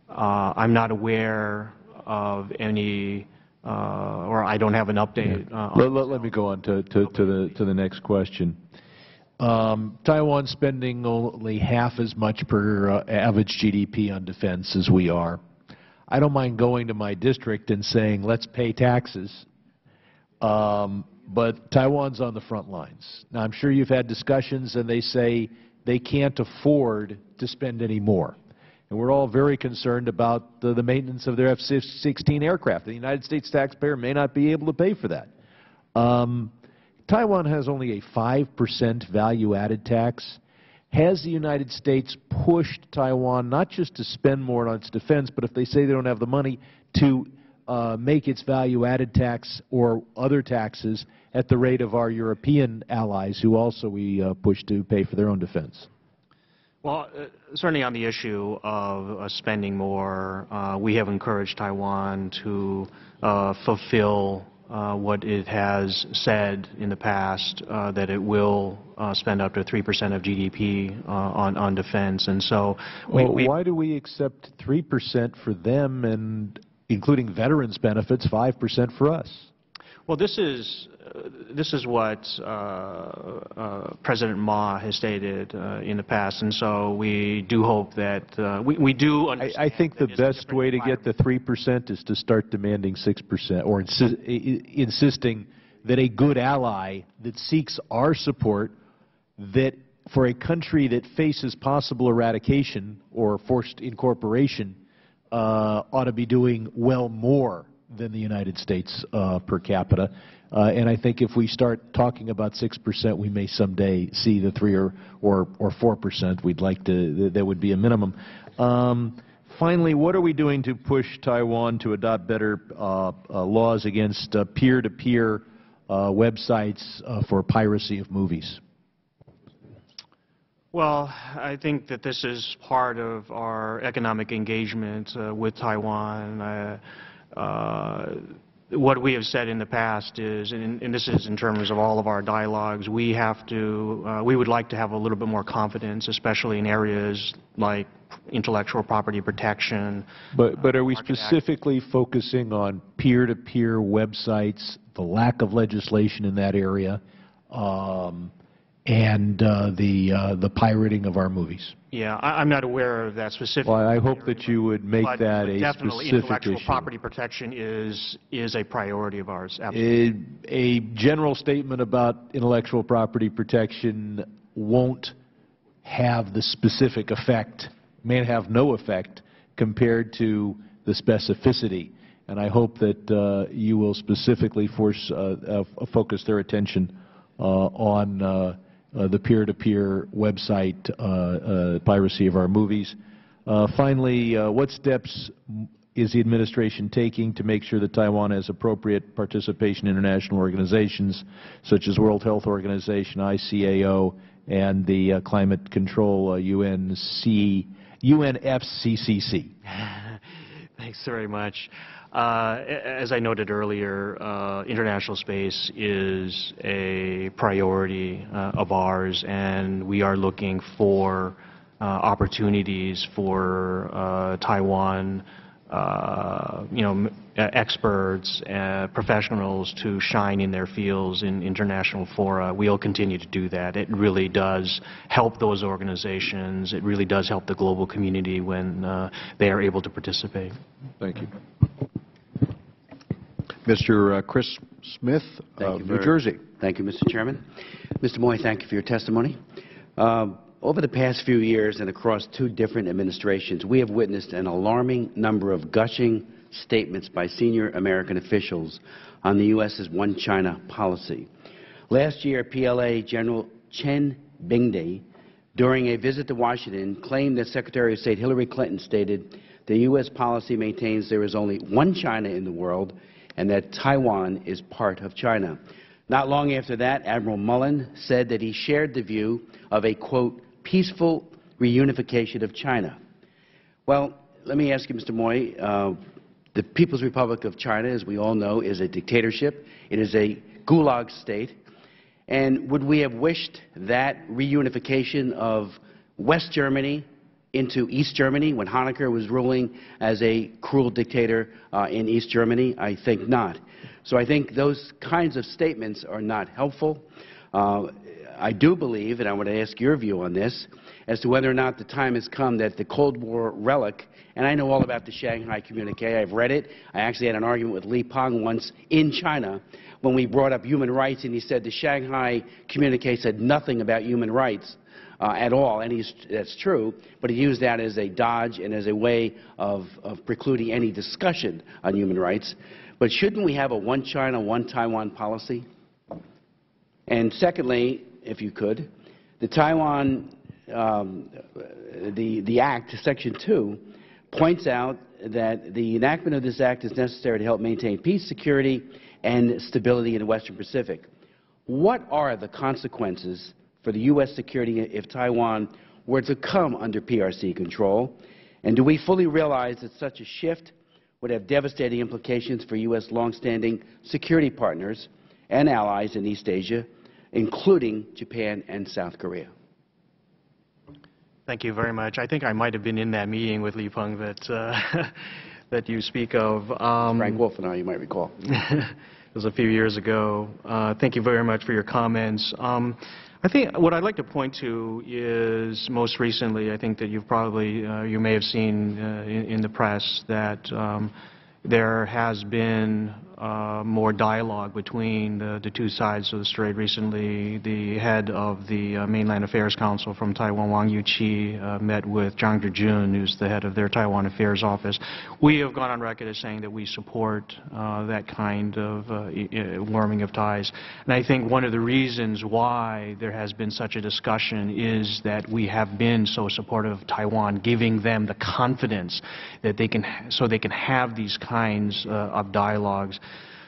I'm not aware of any, or I don't have an update. Let me go on to the next question. Taiwan's spending only half as much per average GDP on defense as we are. I don't mind going to my district and saying, let's pay taxes, but Taiwan's on the front lines. Now, I'm sure you've had discussions, and they say they can't afford to spend any more. And we're all very concerned about the maintenance of their F-16 aircraft. The United States taxpayer may not be able to pay for that. Taiwan has only a 5% value-added tax. Has the United States pushed Taiwan not just to spend more on its defense, but if they say they don't have the money, to make its value-added tax or other taxes at the rate of our European allies, who also we push to pay for their own defense? Well, certainly on the issue of spending more, we have encouraged Taiwan to fulfill what it has said in the past, that it will spend up to 3% of GDP on defense. And so why do we accept 3% for them, and including veterans benefits, 5% for us? Well, this is what President Ma has stated in the past, and so we do hope that we do understand. I think the best way to get the 3% is to start demanding 6%, or insisting that a good ally that seeks our support, that for a country that faces possible eradication or forced incorporation, ought to be doing well more than the United States per capita. And I think if we start talking about 6%, we may someday see the 3 or 4%. We'd like to, that would be a minimum. Finally, what are we doing to push Taiwan to adopt better laws against peer-to-peer websites for piracy of movies? Well, I think that this is part of our economic engagement with Taiwan. What we have said in the past is, and this is in terms of all of our dialogues, we would like to have a little bit more confidence, especially in areas like intellectual property protection. But are we specifically focusing on peer-to-peer websites, the lack of legislation in that area, and the pirating of our movies? Yeah, I'm not aware of that specific. Well, I hope that you would make that a definitely specific intellectual issue. property protection is a priority of ours. Absolutely. A general statement about intellectual property protection won't have the specific effect, may have no effect compared to the specificity. And I hope that you will specifically focus their attention on the peer-to-peer website piracy of our movies. Finally, what steps is the administration taking to make sure that Taiwan has appropriate participation in international organizations such as World Health Organization, ICAO, and the Climate Control UNFCCC? Thanks very much. As I noted earlier, international space is a priority of ours, and we are looking for opportunities for Taiwan, experts, professionals to shine in their fields in international fora. We'll continue to do that. It really does help those organizations. It really does help the global community when they are able to participate. Thank you. Mr. Chris Smith of New Jersey. Thank you, Mr. Chairman. Mr. Moy, thank you for your testimony. Over the past few years and across 2 different administrations, we have witnessed an alarming number of gushing statements by senior American officials on the U.S.'s One China policy. Last year, PLA General Chen Bingde during a visit to Washington, claimed that Secretary of State Hillary Clinton stated the U.S. policy maintains there is only one China in the world and that Taiwan is part of China. Not long after that, Admiral Mullen said that he shared the view of a, quote, peaceful reunification of China. Well, let me ask you, Mr. Moy, the People's Republic of China, as we all know, is a dictatorship. It is a gulag state. And would we have wished that reunification of West Germany into East Germany when Honecker was ruling as a cruel dictator in East Germany? I think not. So I think those kinds of statements are not helpful. I do believe, and I want to ask your view on this, as to whether or not the time has come that the Cold War relic, and I know all about the Shanghai Communique, I've read it. I actually had an argument with Li Peng once in China when we brought up human rights, and he said the Shanghai Communique said nothing about human rights at all, and that's true, but he used that as a dodge and as a way of precluding any discussion on human rights. But shouldn't we have a one China, one Taiwan policy? And secondly, if you could, the Taiwan, the Act, Section 2, points out that the enactment of this Act is necessary to help maintain peace, security, and stability in the Western Pacific. What are the consequences for the U.S. security if Taiwan were to come under PRC control? And do we fully realize that such a shift would have devastating implications for U.S. longstanding security partners and allies in East Asia, including Japan and South Korea? Thank you very much. I think I might have been in that meeting with Li Peng that, that you speak of. Frank Wolf and I, you might recall. It was a few years ago. Thank you very much for your comments. I think what I'd like to point to is most recently, I think that you've probably, you may have seen in the press that there has been more dialogue between the two sides of the strait. Recently, the head of the Mainland Affairs Council from Taiwan, Wang Yuqi, met with Zhang Zhijun, who's the head of their Taiwan Affairs Office. We have gone on record as saying that we support that kind of warming of ties. And I think one of the reasons why there has been such a discussion is that we have been so supportive of Taiwan, giving them the confidence that they can, so they can have these kinds of dialogues.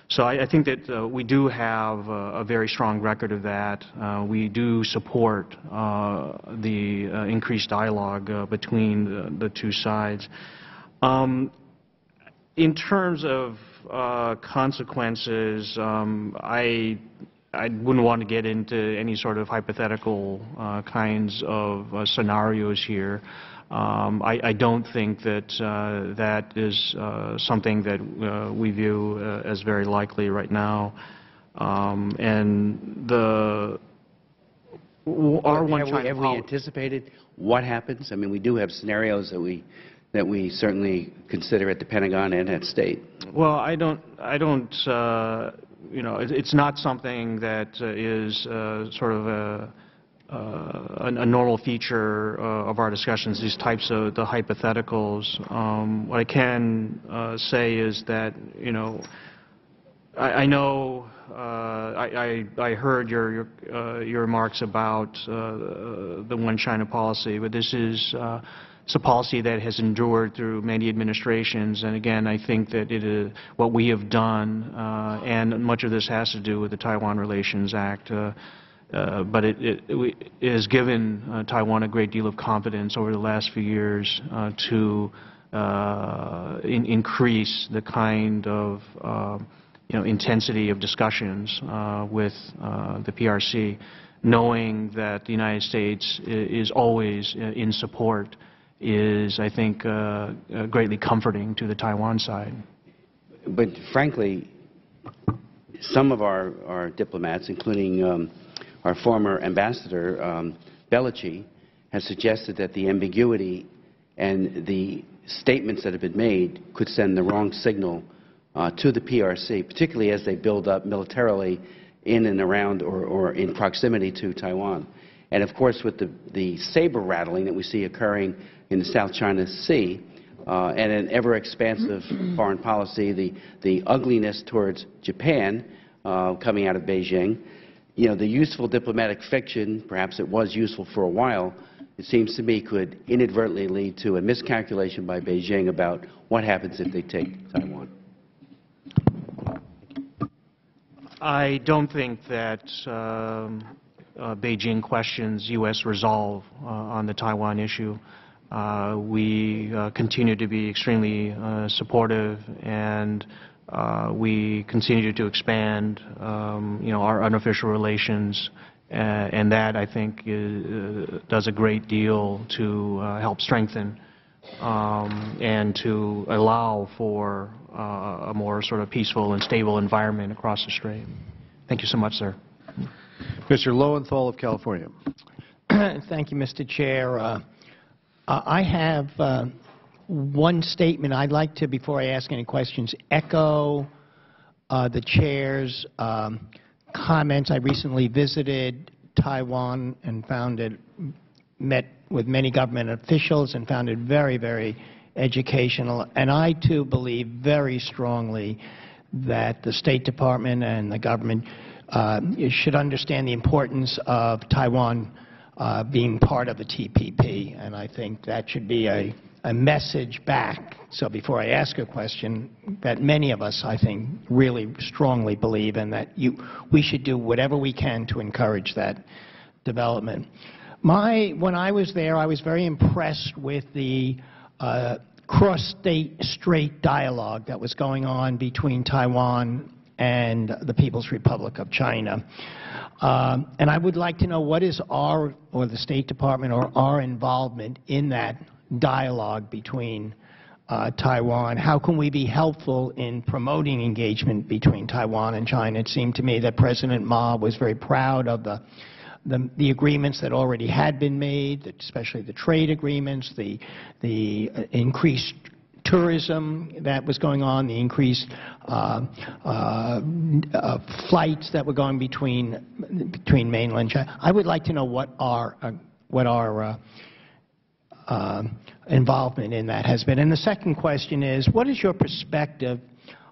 So I think that we do have a very strong record of that. We do support the increased dialogue between the two sides. In terms of consequences, I wouldn't want to get into any sort of hypothetical kinds of scenarios here. I don't think that that is something that we view as very likely right now. And the our one China have we anticipated what happens? I mean, we do have scenarios that we certainly consider at the Pentagon and at State. Well, I don't. You know, it's not something that is sort of a normal feature of our discussions, these types of the hypotheticals. What I can say is that, you know, I know I heard your remarks about the one China policy, but this is it's a policy that has endured through many administrations, and again, I think that it is what we have done, and much of this has to do with the Taiwan Relations Act. But it has given Taiwan a great deal of confidence over the last few years to increase the kind of you know, intensity of discussions with the PRC, knowing that the United States is always in support is, I think, greatly comforting to the Taiwan side. But frankly, some of our diplomats, including our former ambassador, Belici, has suggested that the ambiguity and the statements that have been made could send the wrong signal to the PRC, particularly as they build up militarily in and around or in proximity to Taiwan. And of course, with the saber rattling that we see occurring in the South China Sea, and an ever-expansive foreign policy, the ugliness towards Japan coming out of Beijing, you know, the useful diplomatic fiction, perhaps it was useful for a while, it seems to me, could inadvertently lead to a miscalculation by Beijing about what happens if they take Taiwan? I don't think that Beijing questions U.S. resolve on the Taiwan issue. We continue to be extremely supportive, and we continue to expand, our unofficial relations, and that, I think, does a great deal to help strengthen and to allow for a more sort of peaceful and stable environment across the strait. Thank you so much, sir. Mr. Lowenthal of California. Thank you, Mr. Chair. I have one statement I'd like to, before I ask any questions, echo the Chair's comments. I recently visited Taiwan and met with many government officials and found it very, very educational. And I, too, believe very strongly that the State Department and the government should understand the importance of Taiwan being part of the TPP. And I think that should be a message back. So before I ask a question, that many of us, I think, really strongly believe in that we should do whatever we can to encourage that development. When I was there, I was very impressed with the cross-state dialogue that was going on between Taiwan and the People's Republic of China. And I would like to know what is our, or the State Department, or our involvement in that dialogue between Taiwan. How can we be helpful in promoting engagement between Taiwan and China? It seemed to me that President Ma was very proud of the agreements that already had been made, especially the trade agreements, the increased tourism that was going on, the increased flights that were going between mainland China. I would like to know what our involvement in that has been. And the second question is, what is your perspective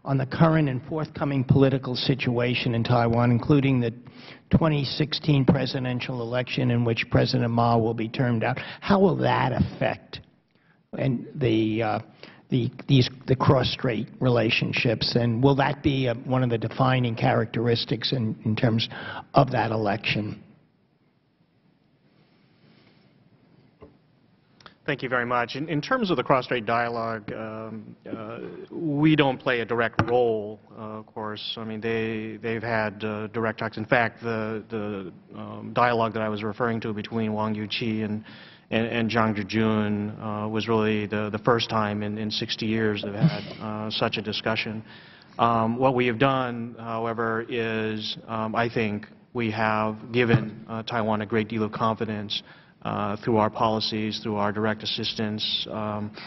on the current and forthcoming political situation in Taiwan, including the 2016 presidential election in which President Ma will be termed out? How will that affect the cross-strait relationships, and will that be one of the defining characteristics in terms of that election? Thank you very much. In terms of the cross-strait dialogue, we don't play a direct role, of course. I mean, they've had direct talks. In fact, the dialogue that I was referring to between Wang Yuqi and Zhang Zhijun was really the first time in 60 years they've had such a discussion. What we have done, however, is I think we have given Taiwan a great deal of confidence through our policies, through our direct assistance, and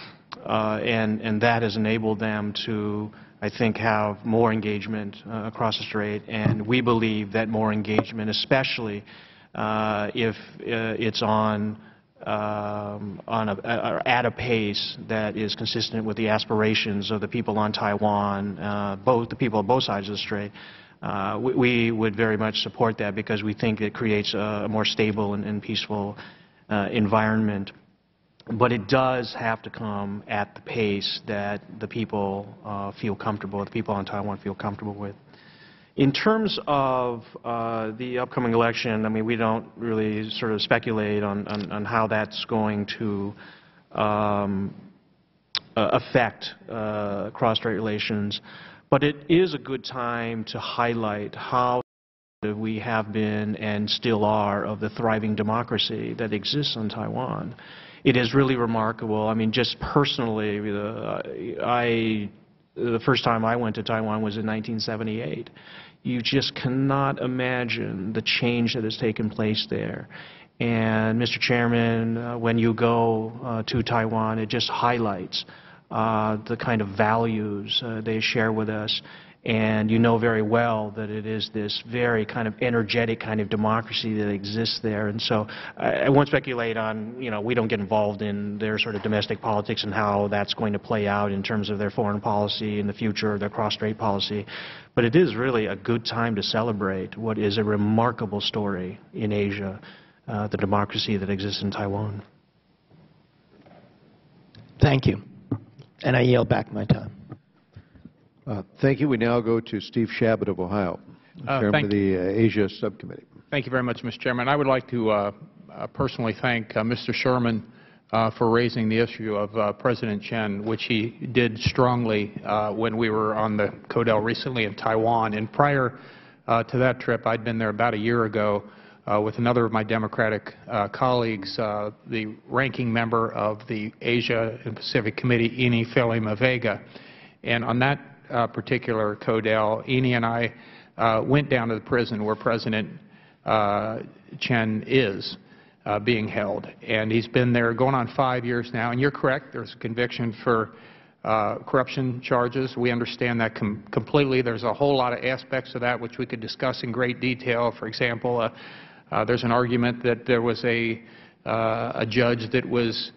that has enabled them to, I think, have more engagement across the strait. And we believe that more engagement, especially if it's at a pace that is consistent with the aspirations of the people on Taiwan, the people on both sides of the strait, we would very much support that, because we think it creates a more stable and peaceful environment. But it does have to come at the pace that the people feel comfortable, the people on Taiwan feel comfortable with. In terms of the upcoming election, I mean, we don't really sort of speculate on how that's going to affect cross-strait relations, but it is a good time to highlight how we have been and still are of the thriving democracy that exists in Taiwan. It is really remarkable. I mean, just personally, the first time I went to Taiwan was in 1978. You just cannot imagine the change that has taken place there. And, Mr. Chairman, when you go to Taiwan, it just highlights the kind of values they share with us. And you know very well that it is this very kind of energetic kind of democracy that exists there. And so I won't speculate on, we don't get involved in their sort of domestic politics and how that's going to play out in terms of their foreign policy in the future, their cross-strait policy. But it is really a good time to celebrate what is a remarkable story in Asia. the democracy that exists in Taiwan. Thank you. And I yield back my time. Thank you. We now go to Steve Shabbat of Ohio, Chairman of the Asia Subcommittee. Thank you very much, Mr. Chairman. I would like to personally thank Mr. Sherman for raising the issue of President Chen, which he did strongly when we were on the CODEL recently in Taiwan. And prior to that trip, I'd been there about a year ago with another of my Democratic colleagues, the ranking member of the Asia and Pacific Committee, Ini Faleema-Vega. And on that particular CODEL, Ini and I went down to the prison where President Chen is being held. And he's been there going on 5 years now. And you're correct, there's a conviction for corruption charges. We understand that completely. There's a whole lot of aspects of that which we could discuss in great detail. For example, there's an argument that there was a judge that was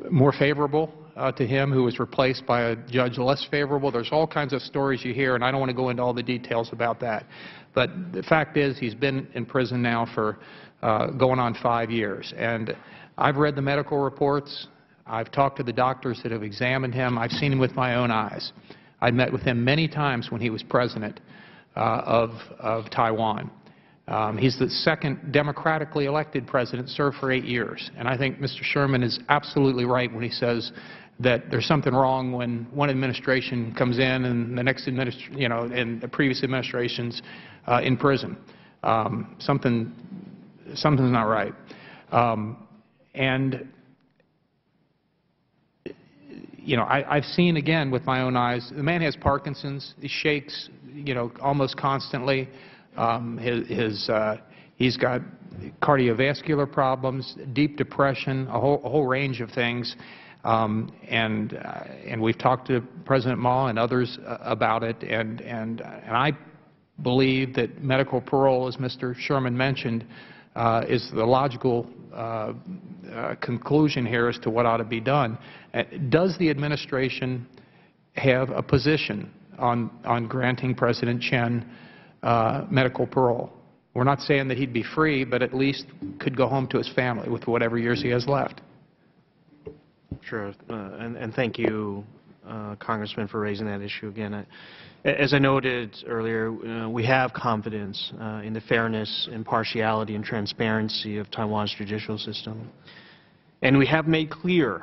more favorable to him who was replaced by a judge less favorable. There's all kinds of stories you hear, and I don't want to go into all the details about that. But the fact is he's been in prison now for going on 5 years. And I've read the medical reports. I've talked to the doctors that have examined him. I've seen him with my own eyes. I met with him many times when he was president of Taiwan. He's the second democratically elected president, served for 8 years. And I think Mr. Sherman is absolutely right when he says that there's something wrong when one administration comes in and the next and the previous administration's in prison. Something's not right. I've seen again with my own eyes, the man has Parkinson's. He shakes, almost constantly. He's got cardiovascular problems, deep depression, a whole range of things. And we've talked to President Mao and others about it. And I believe that medical parole, as Mr. Sherman mentioned, is the logical conclusion here as to what ought to be done. Does the administration have a position on granting President Chen medical parole? We're not saying that he'd be free, but at least could go home to his family with whatever years he has left. Sure, and thank you, Congressman, for raising that issue again. As I noted earlier, we have confidence in the fairness, impartiality, and transparency of Taiwan's judicial system. And we have made clear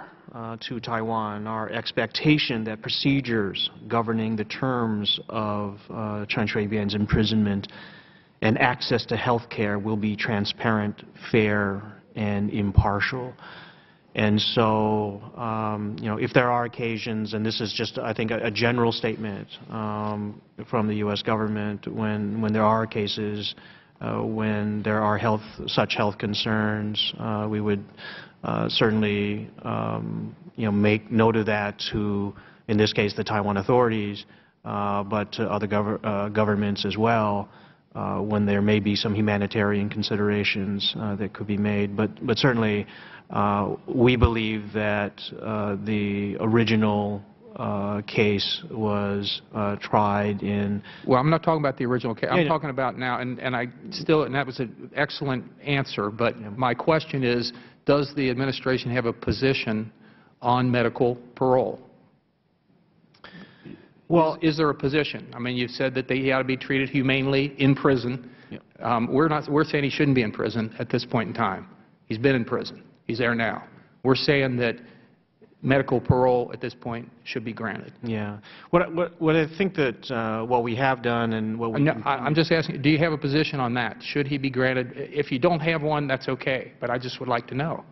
to Taiwan our expectation that procedures governing the terms of Chen Shui-bian's imprisonment and access to health care will be transparent, fair, and impartial. And so, if there are occasions, and this is just, I think, a general statement from the U.S. government, when there are cases, when there are such health concerns, we would certainly, make note of that to, in this case, the Taiwan authorities, but to other governments as well, when there may be some humanitarian considerations that could be made. But certainly, we believe that the original case was tried in... Well, I'm not talking about the original case. I'm talking about now, and that was an excellent answer, but my question is, does the administration have a position on medical parole? Well, is there a position? I mean, you've said that he ought to be treated humanely in prison. We're saying he shouldn't be in prison at this point in time. He's been in prison. He's there now. We're saying that medical parole at this point should be granted. Yeah. What I think that what we have done and what we... No, I'm just asking, do you have a position on that? Should he be granted? If you don't have one, that's okay, but I just would like to know.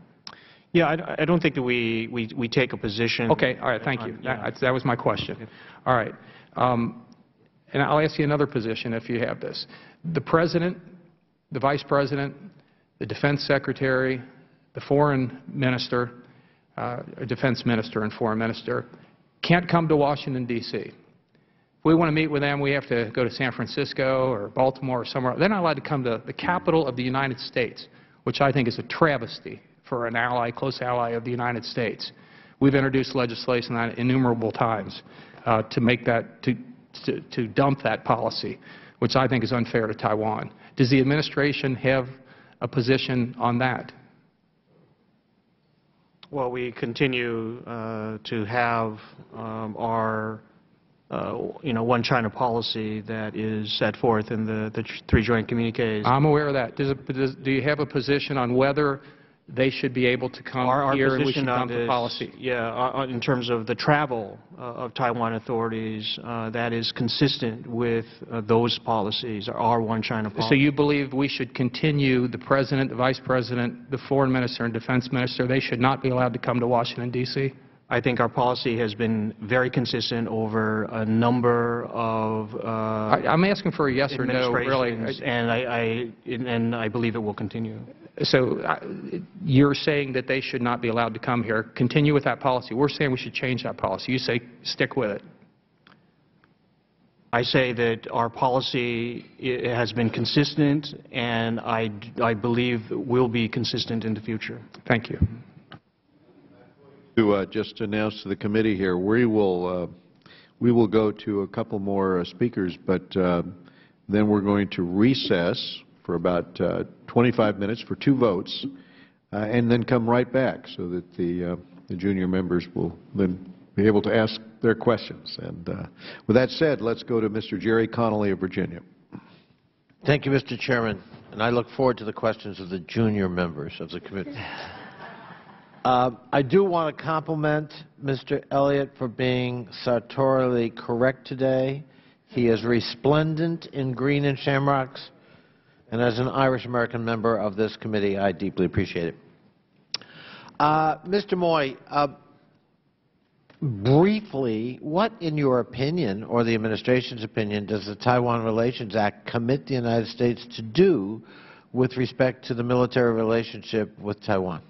Yeah, I don't think that we take a position. Okay, all right, thank you. That was my question. Okay. All right. And I'll ask you another position if you have this. The President, the Vice President, the Defense Secretary, the Foreign Minister, Defense Minister and Foreign Minister, can't come to Washington, D.C. If we want to meet with them, we have to go to San Francisco or Baltimore or somewhere. They're not allowed to come to the capital of the United States, which I think is a travesty for an ally, close ally of the United States. We've introduced legislation on it innumerable times to make that, to dump that policy, which I think is unfair to Taiwan. Does the administration have a position on that? Well, we continue to have our one China policy that is set forth in the three joint communiques. I'm aware of that. Do you have a position on whether they should be able to come here and we should come to policy? Yeah, in terms of the travel of Taiwan authorities, that is consistent with those policies, our one China policy. So you believe we should continue the President, the Vice President, the Foreign Minister, and Defense Minister, they should not be allowed to come to Washington, D.C.? I think our policy has been very consistent over a number of I'm asking for a yes or no, really. And I believe it will continue. So you're saying that they should not be allowed to come here. Continue with that policy. We're saying we should change that policy. You say stick with it. I say that our policy has been consistent, and I believe will be consistent in the future. Thank you. To just announce to the committee here, we will go to a couple more speakers, but then we're going to recess for about 25 minutes for 2 votes, and then come right back so that the junior members will then be able to ask their questions. And with that said, let's go to Mr. Gerry Connolly of Virginia. Thank you, Mr. Chairman, and I look forward to the questions of the junior members of the committee. I do want to compliment Mr. Eliot for being sartorially correct today. He is resplendent in green and shamrocks, and as an Irish-American member of this committee, I deeply appreciate it. Mr. Moy, briefly, what, in your opinion, or the administration's opinion, does the Taiwan Relations Act commit the United States to do with respect to the military relationship with Taiwan?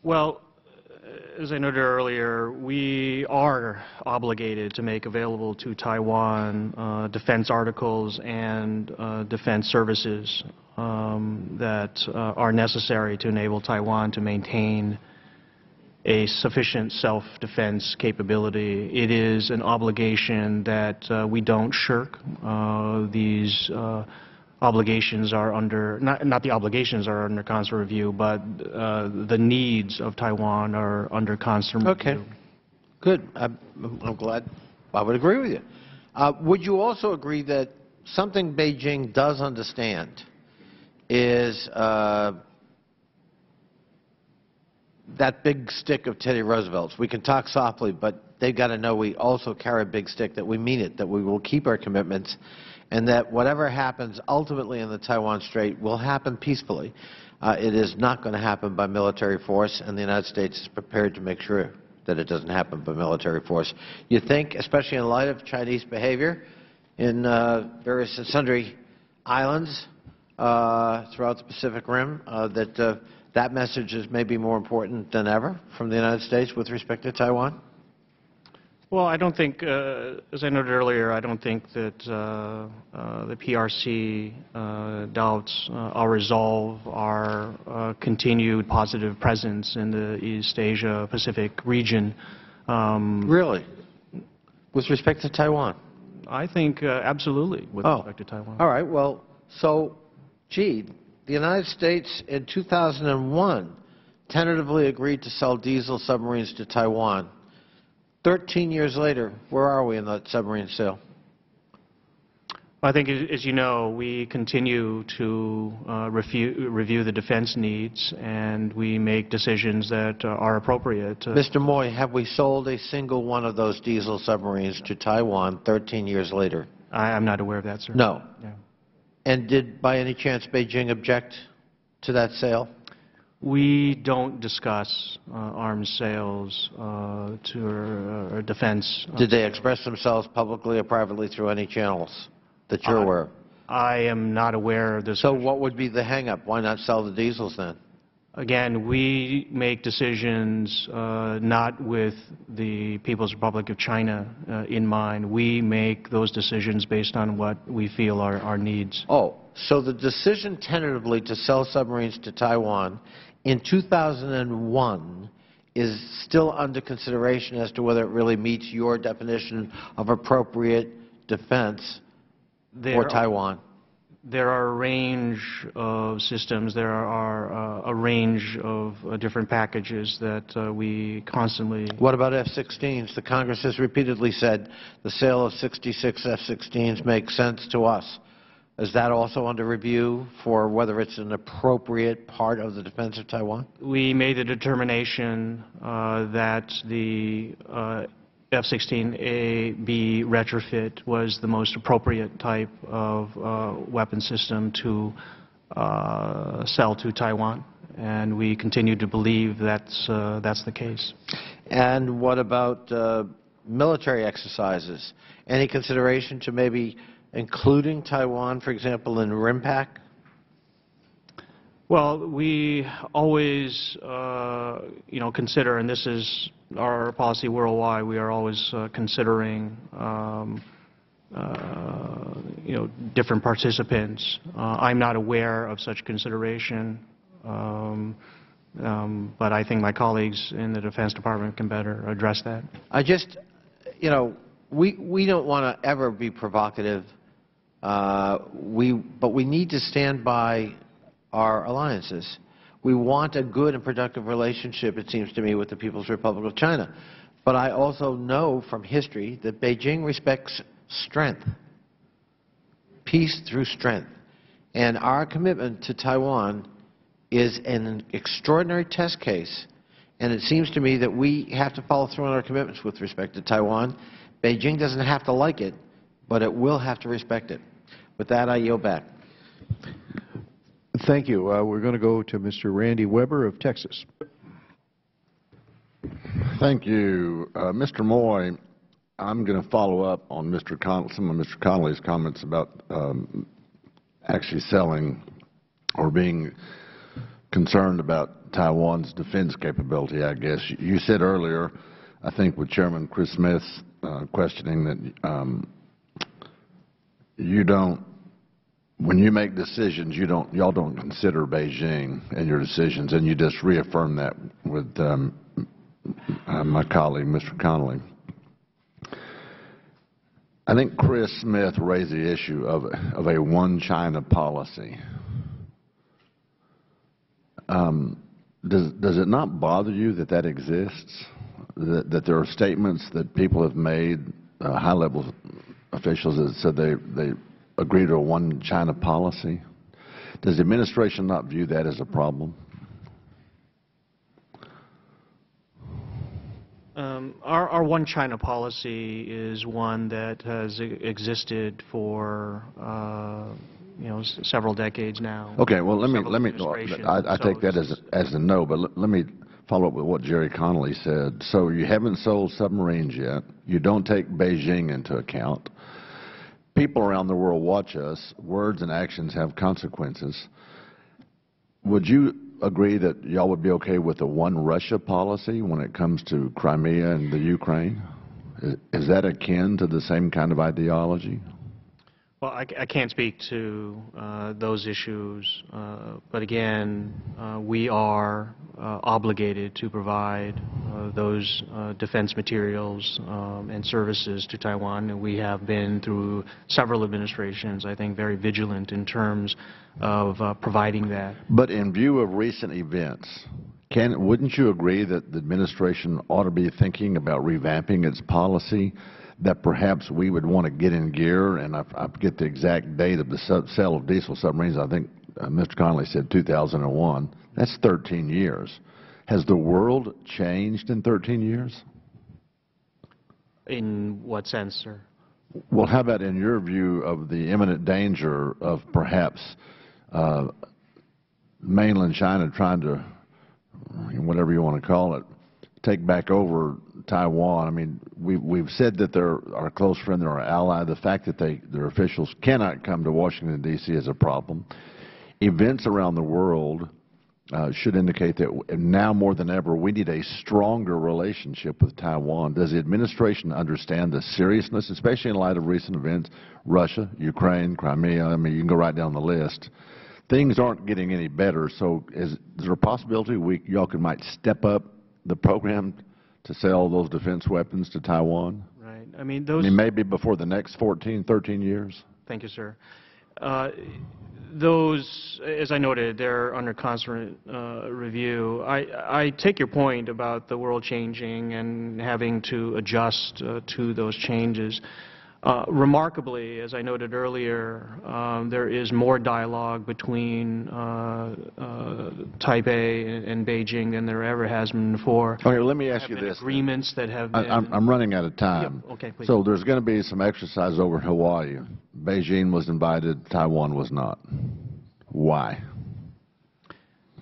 Well, as I noted earlier, we are obligated to make available to Taiwan defense articles and defense services that are necessary to enable Taiwan to maintain a sufficient self-defense capability. It is an obligation that we don't shirk. These obligations are under, not the obligations are under constant review, but the needs of Taiwan are under constant review. Okay. Good. I'm glad. I would agree with you. Would you also agree that something Beijing does understand is that big stick of Teddy Roosevelt's? We can talk softly, but they've got to know we also carry a big stick, that we mean it, that we will keep our commitments, and that whatever happens ultimately in the Taiwan Strait will happen peacefully. It is not going to happen by military force, and the United States is prepared to make sure that it doesn't happen by military force. You think, especially in light of Chinese behavior in various and sundry islands throughout the Pacific Rim, that that message is maybe more important than ever from the United States with respect to Taiwan? Well, I don't think, as I noted earlier, I don't think that the PRC doubts our resolve, our continued positive presence in the East Asia Pacific region. Really? With respect to Taiwan? I think absolutely with respect to Taiwan. All right. Well, so, gee, the United States in 2001 tentatively agreed to sell diesel submarines to Taiwan. 13 years later, where are we in that submarine sale? I think, as you know, we continue to review the defense needs, and we make decisions that are appropriate. Mr. Moy, have we sold a single one of those diesel submarines to Taiwan 13 years later? I'm not aware of that, sir. No. Yeah. And did, by any chance, Beijing object to that sale? We don't discuss arms sales to defense. Did they express themselves publicly or privately through any channels that you're aware of? I am not aware of this. So what would be the hang-up? Why not sell the diesels then? Again, we make decisions not with the People's Republic of China in mind. We make those decisions based on what we feel are our needs. Oh, so the decision tentatively to sell submarines to Taiwan in 2001 is still under consideration as to whether it really meets your definition of appropriate defense for Taiwan. There are a range of systems. There are a range of different packages that we constantly... What about F-16s? The Congress has repeatedly said the sale of 66 F-16s makes sense to us. Is that also under review for whether it's an appropriate part of the defense of Taiwan? We made the determination that the F-16A/B retrofit was the most appropriate type of weapon system to sell to Taiwan, and we continue to believe that's the case. And what about military exercises? Any consideration to maybe including Taiwan, for example, in RIMPAC? Well, we always, consider, and this is our policy worldwide, we are always considering, different participants. I'm not aware of such consideration, but I think my colleagues in the Defense Department can better address that. I just, we don't want to ever be provocative, but we need to stand by our alliances. We want a good and productive relationship, it seems to me, with the People's Republic of China. But I also know from history that Beijing respects strength, peace through strength. And our commitment to Taiwan is an extraordinary test case, and it seems to me that we have to follow through on our commitments with respect to Taiwan. Beijing doesn't have to like it, but it will have to respect it. With that, I yield back. Thank you. We're going to go to Mr. Randy Weber of Texas. Thank you. Mr. Moy, I'm going to follow up on some of Mr. Connolly's comments about actually selling or being concerned about Taiwan's defense capability, I guess. You said earlier, I think with Chairman Chris Smith's questioning, that you don't, when you make decisions, y'all don't consider Beijing in your decisions, and you just reaffirm that with my colleague, Mr. Connolly. I think Chris Smith raised the issue of a one China policy. Does it not bother you that that exists? That there are statements that people have made, high-level officials that said they agree to a one China policy? Does the administration not view that as a problem? Our one China policy is one that has existed for several decades now. Okay, well let me I take that as a no, but let me follow up with what Gerry Connolly said. So you haven't sold submarines yet. You don't take Beijing into account. People around the world watch us. Words and actions have consequences. Would you agree that y'all would be okay with a one Russia policy when it comes to Crimea and the Ukraine? Is that akin to the same kind of ideology? Well, I can't speak to those issues, but again, we are obligated to provide those defense materials and services to Taiwan, and we have been through several administrations, I think, very vigilant in terms of providing that. But in view of recent events, wouldn't you agree that the administration ought to be thinking about revamping its policy, that perhaps we would want to get in gear? And I forget the exact date of the sale of diesel submarines. I think Mr. Connolly said 2001. That's 13 years. Has the world changed in 13 years? In what sense, sir? Well, how about in your view of the imminent danger of perhaps mainland China trying to, whatever you want to call it, take back over Taiwan? I mean, we've said that they're our close friend, they're our ally. The fact that their officials cannot come to Washington, D.C. is a problem. Events around the world should indicate that now more than ever we need a stronger relationship with Taiwan. Does the administration understand the seriousness, especially in light of recent events, Russia, Ukraine, Crimea? I mean, you can go right down the list. Things aren't getting any better, so is there a possibility y'all might step up the program to sell those defense weapons to Taiwan? Right. I mean, those... maybe before the next 14, 13 years? Thank you, sir. Those, as I noted, they're under constant review. I take your point about the world changing and having to adjust to those changes. Remarkably, as I noted earlier, there is more dialogue between Taipei and Beijing than there ever has been before. Okay, let me ask you this. Agreements that have been... I'm running out of time. Yeah, okay, please. So there's going to be some exercise over Hawaii. Beijing was invited, Taiwan was not. Why?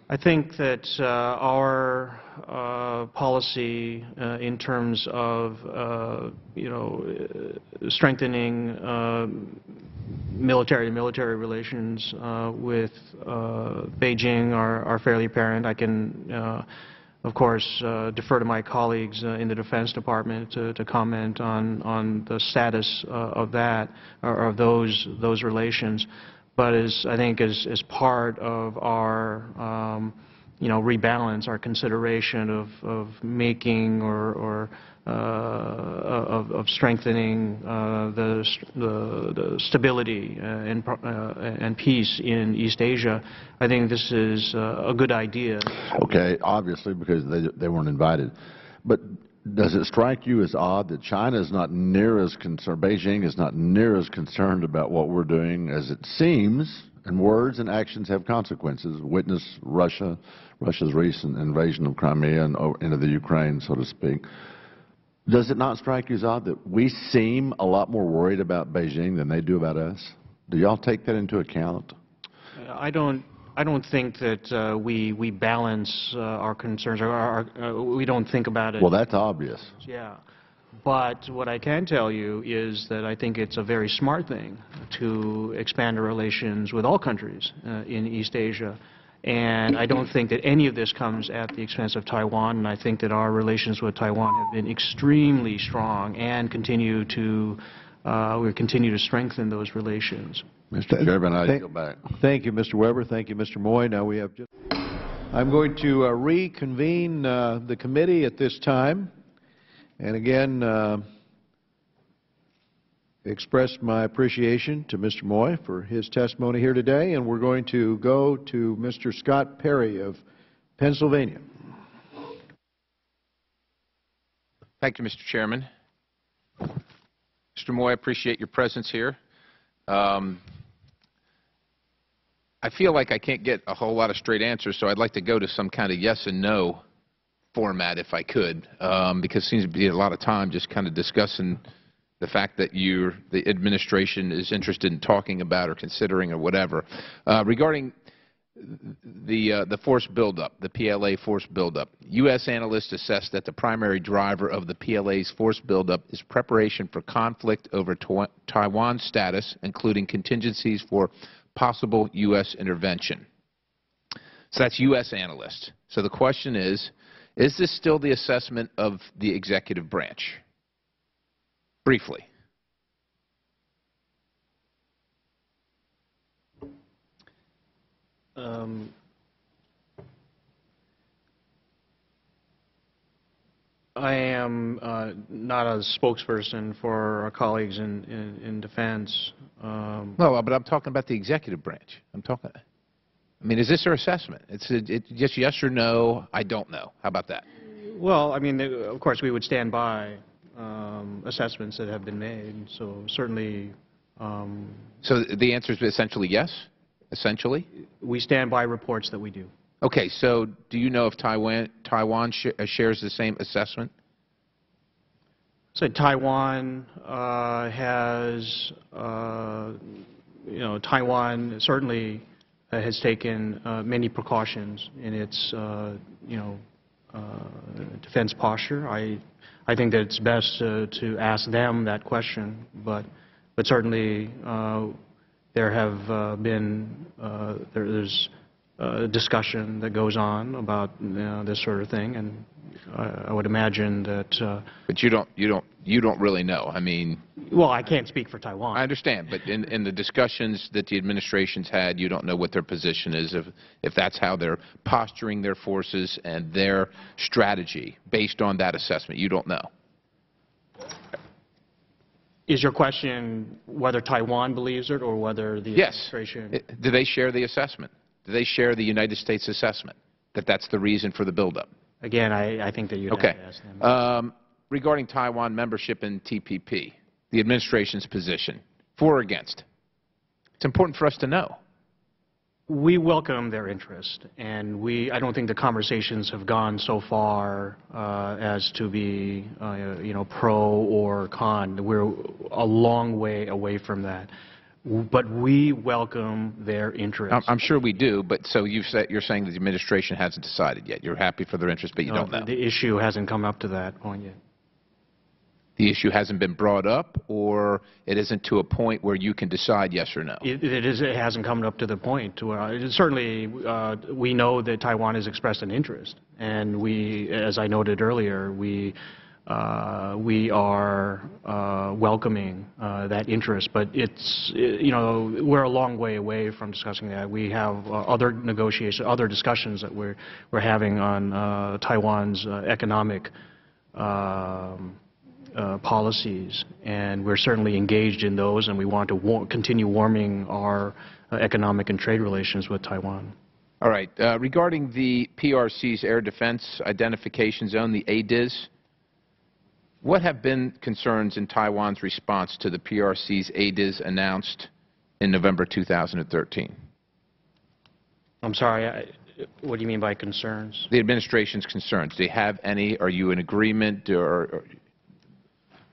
I think that our policy in terms of, strengthening military relations with Beijing are fairly apparent. I can, of course, defer to my colleagues in the Defense Department to comment on the status of that or of those relations. But I think as part of our rebalance, our consideration of making or of strengthening the stability and peace in East Asia, I think this is a good idea. Okay, obviously, because they weren't invited. But does it strike you as odd that China is not near as concerned, Beijing is not near as concerned about what we're doing as it seems, and words and actions have consequences? Witness Russia's recent invasion of Crimea and into the Ukraine, so to speak. Does it not strike you as odd that we seem a lot more worried about Beijing than they do about us? Do y'all take that into account? I don't think that we balance our concerns, or we don't think about it. Well, that's obvious. Yeah. But what I can tell you is that I think it's a very smart thing to expand our relations with all countries in East Asia. And I don't think that any of this comes at the expense of Taiwan, and I think that our relations with Taiwan have been extremely strong and continue to strengthen those relations. Mr. Chairman, I yield back. Thank you, Mr. Weber. Thank you, Mr. Moy. Now we have just... I'm going to reconvene the committee at this time, and again express my appreciation to Mr. Moy for his testimony here today, and we're going to go to Mr. Scott Perry of Pennsylvania. Thank you, Mr. Chairman. Mr. Moy, I appreciate your presence here. I feel like I can't get a whole lot of straight answers, so I'd like to go to some kind of yes and no format if I could, because it seems to be a lot of time just kind of discussing the fact that the administration is interested in talking about or considering or whatever. Regarding the force buildup, the PLA force buildup, U.S. analysts assess that the primary driver of the PLA's force buildup is preparation for conflict over Taiwan's status, including contingencies for possible U.S. intervention. So that's U.S. analysts. So the question is this still the assessment of the executive branch? Briefly. I am not a spokesperson for our colleagues in defense. No, but I'm talking about the executive branch. I mean, is this their assessment? It's just yes or no, I don't know. How about that? Well, I mean, of course, we would stand by assessments that have been made. So certainly. So the answer is essentially yes? Essentially? We stand by reports that we do. Okay, so do you know if Taiwan shares the same assessment? So Taiwan has, Taiwan certainly has taken many precautions in its, defense posture. I think that it's best to ask them that question, but certainly there have been there's discussion that goes on about this sort of thing, and I would imagine that. But you don't really know. I mean. Well, I can't speak for Taiwan. I understand, but in the discussions that the administration's had, you don't know what their position is, if that's how they're posturing their forces and their strategy based on that assessment. You don't know. Is your question whether Taiwan believes it or whether the administration? Yes. Do they share the assessment? Do they share the United States assessment that that's the reason for the buildup? Again, I think that you'd have to ask them. Regarding Taiwan membership in TPP, the administration's position, for or against? It's important for us to know. We welcome their interest, and I don't think the conversations have gone so far as to be, pro or con. We're a long way away from that. But we welcome their interest. I'm sure we do, but so you're saying that the administration hasn't decided yet. You're happy for their interest, but you don't know. The issue hasn't come up to that point yet. The issue hasn't been brought up, or it isn't to a point where you can decide yes or no? It hasn't come up to the point. Certainly, we know that Taiwan has expressed an interest, and as I noted earlier, we are welcoming that interest. But we're a long way away from discussing that. We have other negotiations, other discussions that we're having on Taiwan's economic policies, and we're certainly engaged in those, and we want to continue warming our economic and trade relations with Taiwan. All right. Regarding the PRC's Air Defense Identification Zone, the ADIZ, what have been concerns in Taiwan's response to the PRC's ADIZ announced in November 2013? I'm sorry, what do you mean by concerns? The administration's concerns. Do you have any? Are you in agreement?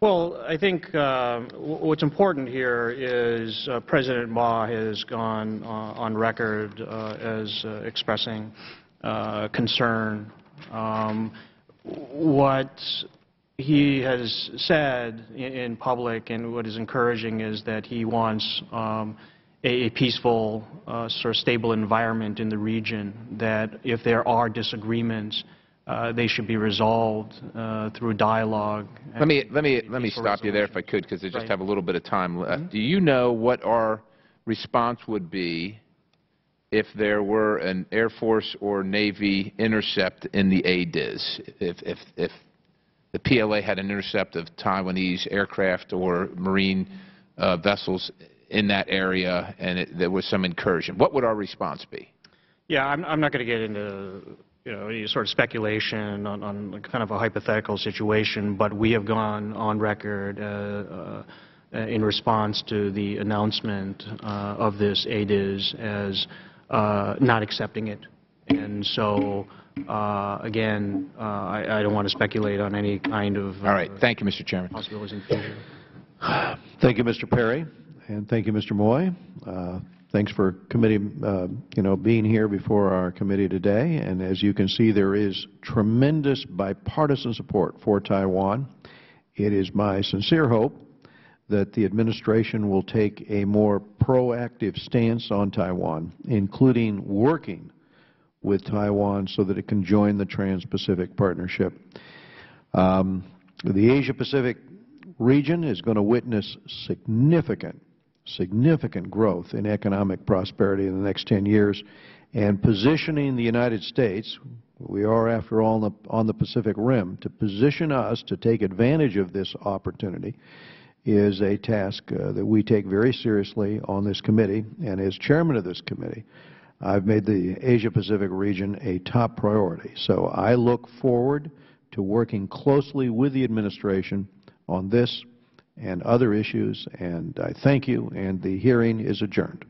Well, I think what's important here is President Ma has gone on record as expressing concern. What he has said in public and what is encouraging is that he wants a peaceful, sort of stable environment in the region, that if there are disagreements, they should be resolved through dialogue. Let me stop you there if I could, because I just have a little bit of time left. Do you know what our response would be if there were an Air Force or Navy intercept in the ADIZ? If the PLA had an intercept of Taiwanese aircraft or marine vessels in that area and there was some incursion, what would our response be? Yeah, I'm not going to get into any sort of speculation on kind of a hypothetical situation, but we have gone on record in response to the announcement of this ADIZ as not accepting it. And so, again, I don't want to speculate on any kind of all right. Thank you, Mr. Chairman. Possibilities in the future. Thank you, Mr. Perry, and thank you, Mr. Moy. Thanks for committee, being here before our committee today. And as you can see, there is tremendous bipartisan support for Taiwan. It is my sincere hope that the administration will take a more proactive stance on Taiwan, including working with Taiwan so that it can join the Trans-Pacific Partnership. The Asia-Pacific region is going to witness significant growth in economic prosperity in the next 10 years, and positioning the United States, we are after all on the Pacific Rim, to position us to take advantage of this opportunity is a task that we take very seriously on this committee. And as chairman of this committee, I've made the Asia-Pacific region a top priority. So I look forward to working closely with the administration on this and other issues, and I thank you, and the hearing is adjourned.